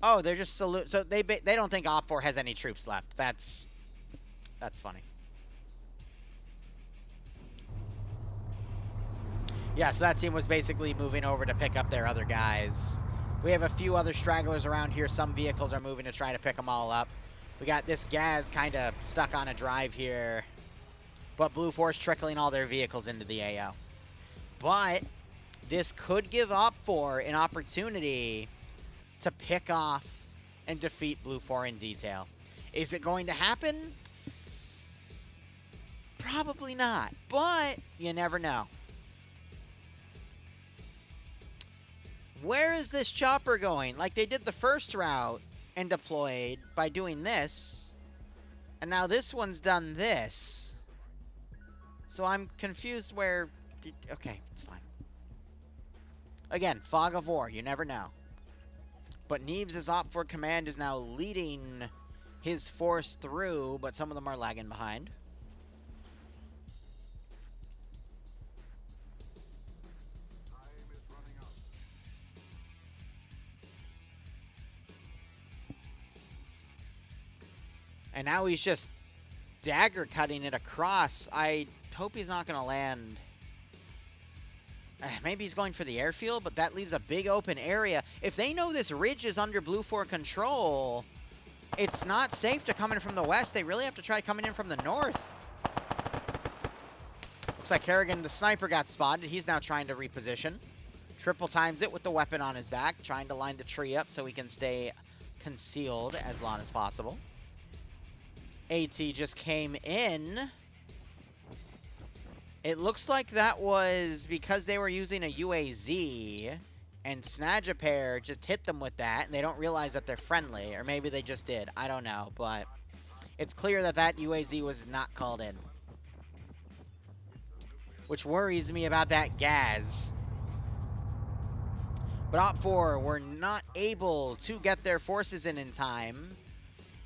Oh, they're just salute. So they don't think OPFOR has any troops left. That's funny. Yeah, so that team was basically moving over to pick up their other guys. We have a few other stragglers around here. Some vehicles are moving to try to pick them all up. We got this Gaz kind of stuck on a drive here. But Blue 4's trickling all their vehicles into the AO. But this could give OPFOR an opportunity to pick off and defeat Blue 4 in detail. Is it going to happen? Probably not, but you never know. Where is this chopper going? Like they did the first route and deployed by doing this, and now this one's done this. So I'm confused where... Okay, it's fine. Again, fog of war, you never know. But Neves' OFCRA command is now leading his force through, but some of them are lagging behind. And now he's just dagger cutting it across. I hope he's not going to land. Maybe he's going for the airfield, but that leaves a big open area. If they know this ridge is under Blue 4 control, it's not safe to come in from the west. They really have to try coming in from the north. Looks like Kerrigan, the sniper, got spotted. He's now trying to reposition. Triple times it with the weapon on his back, trying to line the tree up so he can stay concealed as long as possible. AT just came in. It looks like that was because they were using a UAZ, and Snadjapair just hit them with that, and they don't realize that they're friendly, or maybe they just did. I don't know, but it's clear that that UAZ was not called in, which worries me about that gas. But OPFOR were not able to get their forces in time.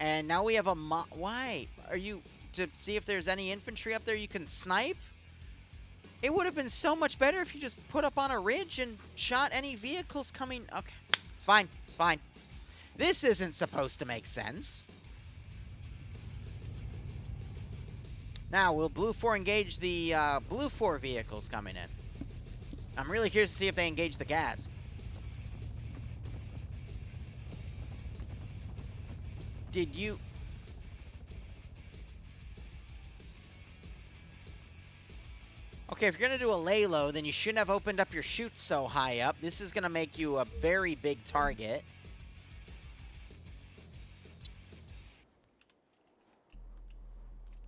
And now we have a why? Are you to see if there's any infantry up there you can snipe? It would have been so much better if you just put up on a ridge and shot any vehicles coming. Okay, it's fine. It's fine. This isn't supposed to make sense. Now, will Blue 4 engage the Blue 4 vehicles coming in? I'm really curious to see if they engage the gas. Did you... Okay, if you're going to do a lay low, then you shouldn't have opened up your chute so high up. This is going to make you a very big target.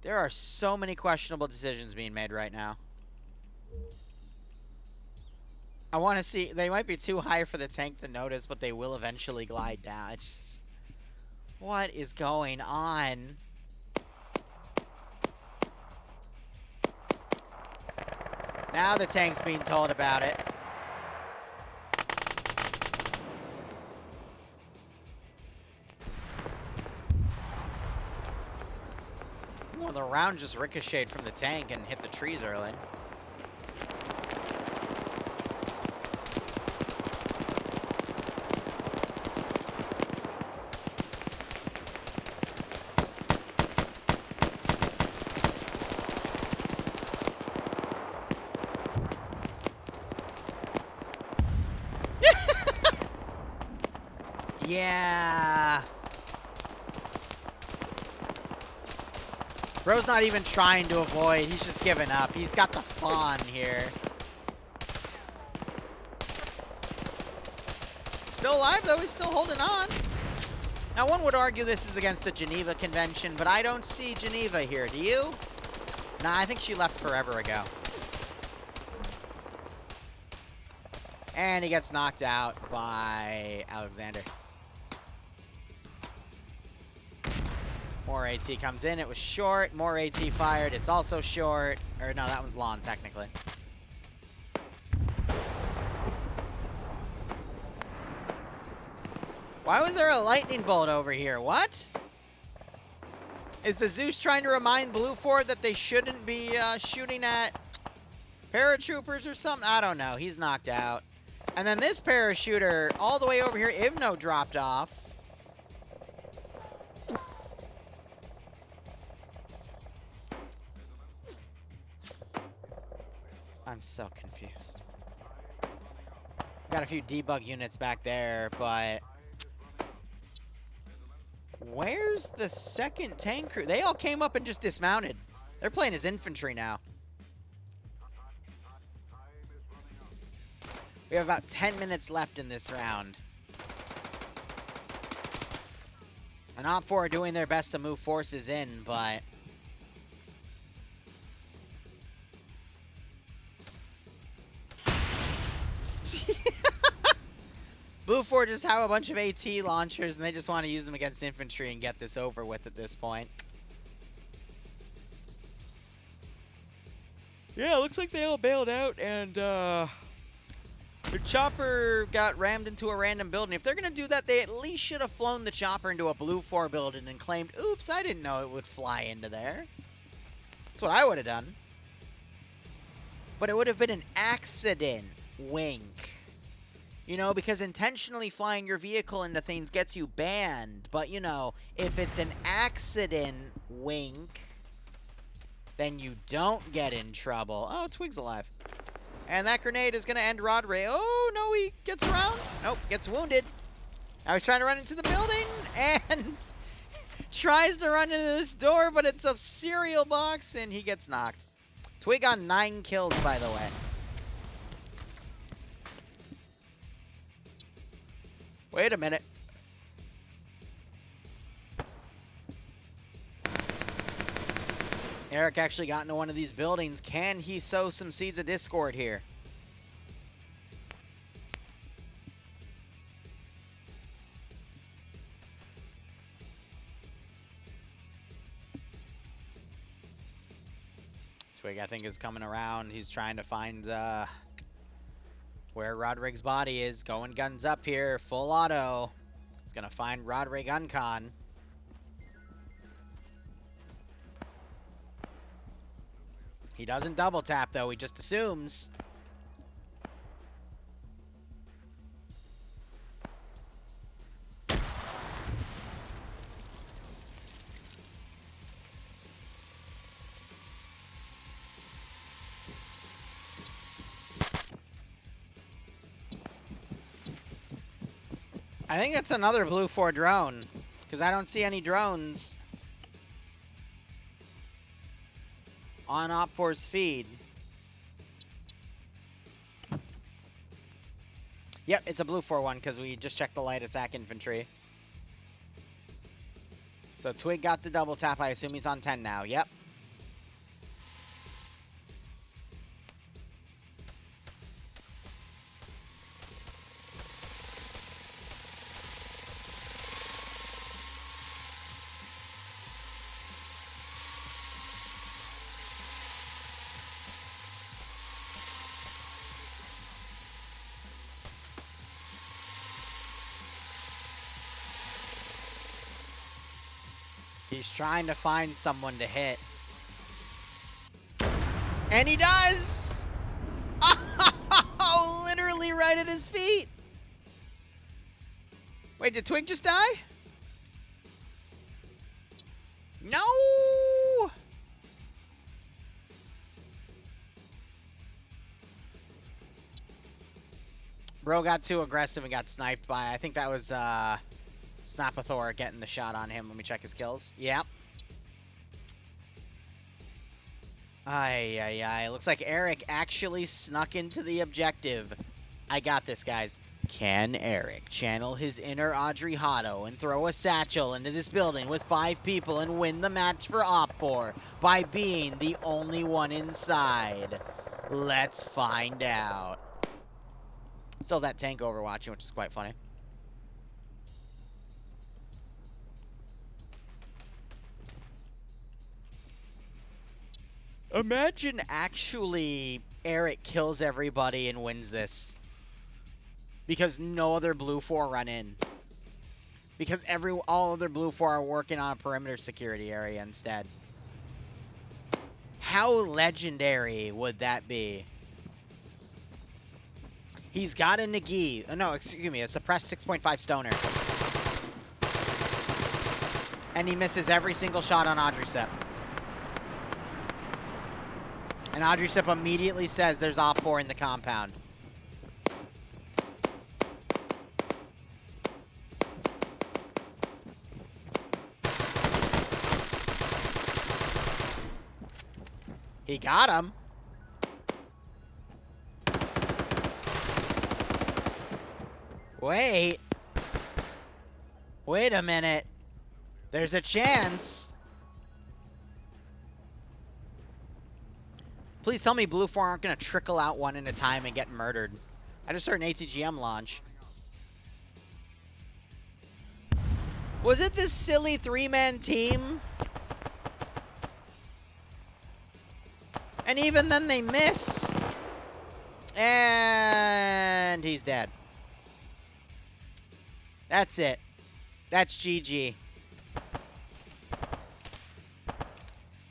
There are so many questionable decisions being made right now. I want to see... They might be too high for the tank to notice, but they will eventually glide down. It's just... What is going on? Now the tank's being told about it. Well, the round just ricocheted from the tank and hit the trees early. Yeah. Bro's not even trying to avoid. He's just giving up. He's got the fawn here. Still alive, though. He's still holding on. Now, one would argue this is against the Geneva Convention, but I don't see Geneva here. Do you? Nah, I think she left forever ago. And he gets knocked out by Alexander. More AT comes in. It was short. More AT fired. It's also short. Or no, that was long, technically. Why was there a lightning bolt over here? What? Is the Zeus trying to remind Blue 4 that they shouldn't be shooting at paratroopers or something? I don't know. He's knocked out. And then this parachuter all the way over here, Ivno dropped off. I'm so confused. Got a few debug units back there, but where's the second tank crew? They all came up and just dismounted. They're playing as infantry now. We have about 10 minutes left in this round. And OPFOR are doing their best to move forces in, but... Blue 4 just have a bunch of AT launchers, and they just want to use them against infantry and get this over with at this point. Yeah, it looks like they all bailed out, and the chopper got rammed into a random building. If they're going to do that, they at least should have flown the chopper into a Blue 4 building and claimed, oops, I didn't know it would fly into there. That's what I would have done. But it would have been an accident. Wink. You know, because intentionally flying your vehicle into things gets you banned. But, you know, if it's an accident, wink, then you don't get in trouble. Oh, Twig's alive. And that grenade is going to end Rodray. Oh, no, he gets around. Nope, gets wounded. Now he's trying to run into the building and tries to run into this door, but it's a cereal box, and he gets knocked. Twig on 9 kills, by the way. Wait a minute. Eric actually got into one of these buildings. Can he sow some seeds of discord here? Twig, I think, is coming around. He's trying to find where Rodrig's body is. Going guns up here. Full auto. He's going to find Rodrig Uncon. He doesn't double tap, though. He just assumes. I think it's another Blue 4 drone, because I don't see any drones on OPFOR's feed. Yep, it's a Blue 4 one, because we just checked the light attack infantry. So Twig got the double tap. I assume he's on 10 now. Yep. He's trying to find someone to hit. And he does! Oh, literally right at his feet. Wait, did Twig just die? No! Bro got too aggressive and got sniped by, I think that was, Snapathor getting the shot on him. Let me check his kills. Yep. Ay. Looks like Eric actually snuck into the objective. I got this, guys. Can Eric channel his inner Audrey Hotto and throw a satchel into this building with 5 people and win the match for OPFOR by being the only one inside? Let's find out. Still that tank overwatching, which is quite funny. Imagine actually Eric kills everybody and wins this. Because no other Blue 4 run in. Because all other Blue 4 are working on a perimeter security area instead. How legendary would that be? He's got a Nagi. No, excuse me, a suppressed 6.5 stoner. And he misses every single shot on Audrey Step. And Audrey Step immediately says there's OPFOR in the compound. He got him. Wait. Wait a minute. There's a chance. Please tell me Blue 4 aren't going to trickle out one at a time and get murdered. I just heard an ATGM launch. Was it this silly 3-man team? And even then they miss. And he's dead. That's it. That's GG.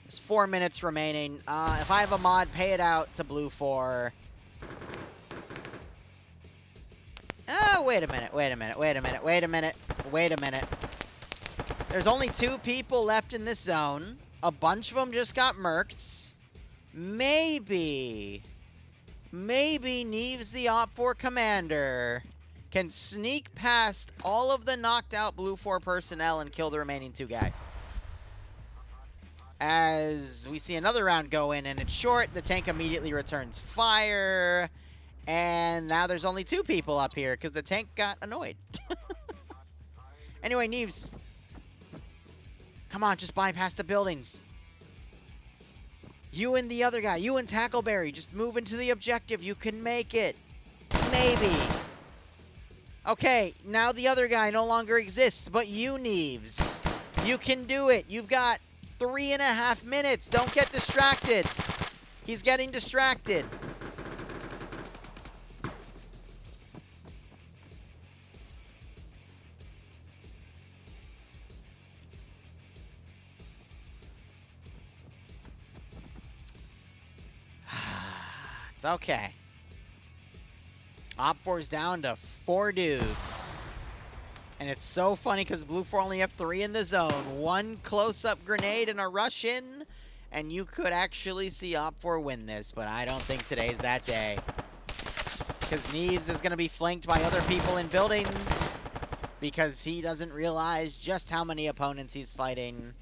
There's 4 minutes remaining. If I have a mod, pay it out to Blue 4. Oh, wait a minute, wait a minute, wait a minute, wait a minute, wait a minute. There's only 2 people left in this zone. A bunch of them just got murked. Maybe Neves, the Op4 commander, can sneak past all of the knocked out Blue 4 personnel and kill the remaining 2 guys. As we see another round go in, and it's short, the tank immediately returns fire. And now there's only 2 people up here because the tank got annoyed. Anyway, Neves. Come on, just bypass the buildings. You and the other guy, you and Tackleberry, just move into the objective. You can make it. Maybe. Okay, now the other guy no longer exists, but you, Neves. You can do it. You've got 3.5 minutes. Don't get distracted. He's getting distracted. It's okay. Op4's down to 4 dudes. And it's so funny because Blue 4 only have 3 in the zone. 1 close-up grenade and a rush in. And you could actually see Op4 win this, but I don't think today's that day. Because Neves is going to be flanked by other people in buildings. Because he doesn't realize just how many opponents he's fighting.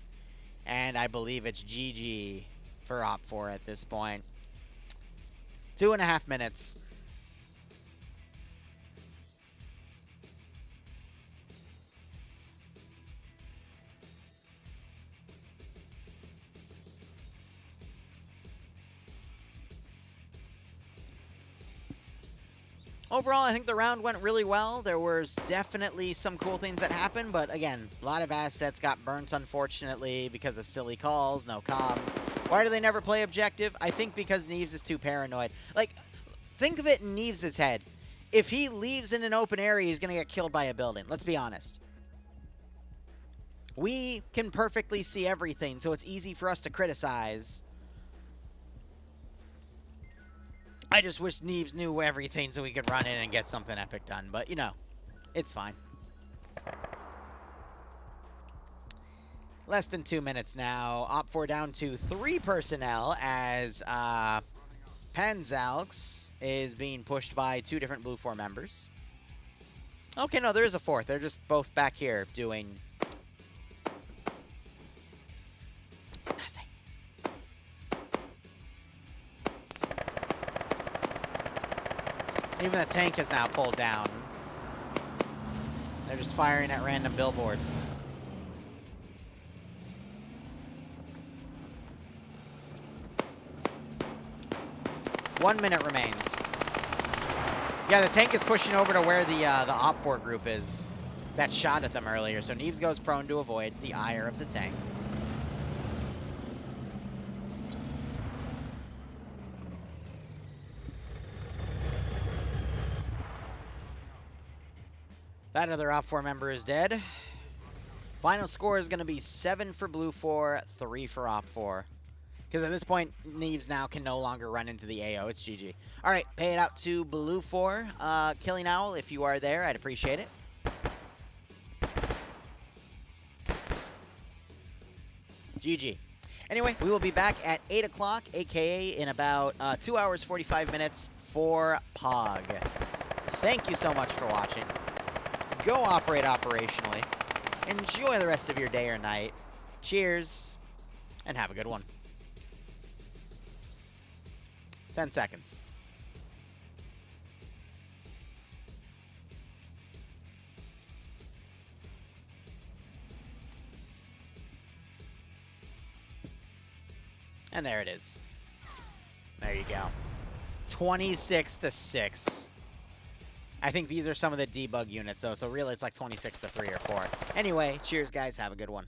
And I believe it's GG for Op4 at this point. 2.5 minutes. Overall, I think the round went really well. There was definitely some cool things that happened, but again, a lot of assets got burnt, unfortunately, because of silly calls, no comms. Why do they never play objective? I think because Neves is too paranoid. Like, think of it in Neves' head. If he leaves in an open area, he's going to get killed by a building. Let's be honest. We can perfectly see everything, so it's easy for us to criticize. I just wish Neves knew everything so we could run in and get something epic done. But, you know, it's fine. Less than 2 minutes now. Op4 down to 3 personnel as Panzalx is being pushed by 2 different Blue 4 members. Okay, no, there is a 4th. They're just both back here doing nothing. Even the tank is now pulled down. They're just firing at random billboards. One minute remains. Yeah, the tank is pushing over to where the Op4 group is that shot at them earlier. So Neves goes prone to avoid the ire of the tank. That other Op4 member is dead. Final score is going to be 7 for Blue 4, 3 for Op4. Because at this point, Neves now can no longer run into the AO. It's GG. All right, pay it out to Blue 4. Killing Owl, if you are there, I'd appreciate it. GG. Anyway, we will be back at 8 o'clock, a.k.a. in about 2 hours, 45 minutes for POG. Thank you so much for watching. Go operate operationally. Enjoy the rest of your day or night. Cheers, and have a good one. 10 seconds. And there it is. There you go. 26-6. I think these are some of the debug units, though, so really it's like 26-3 or 4. Anyway, cheers, guys. Have a good one.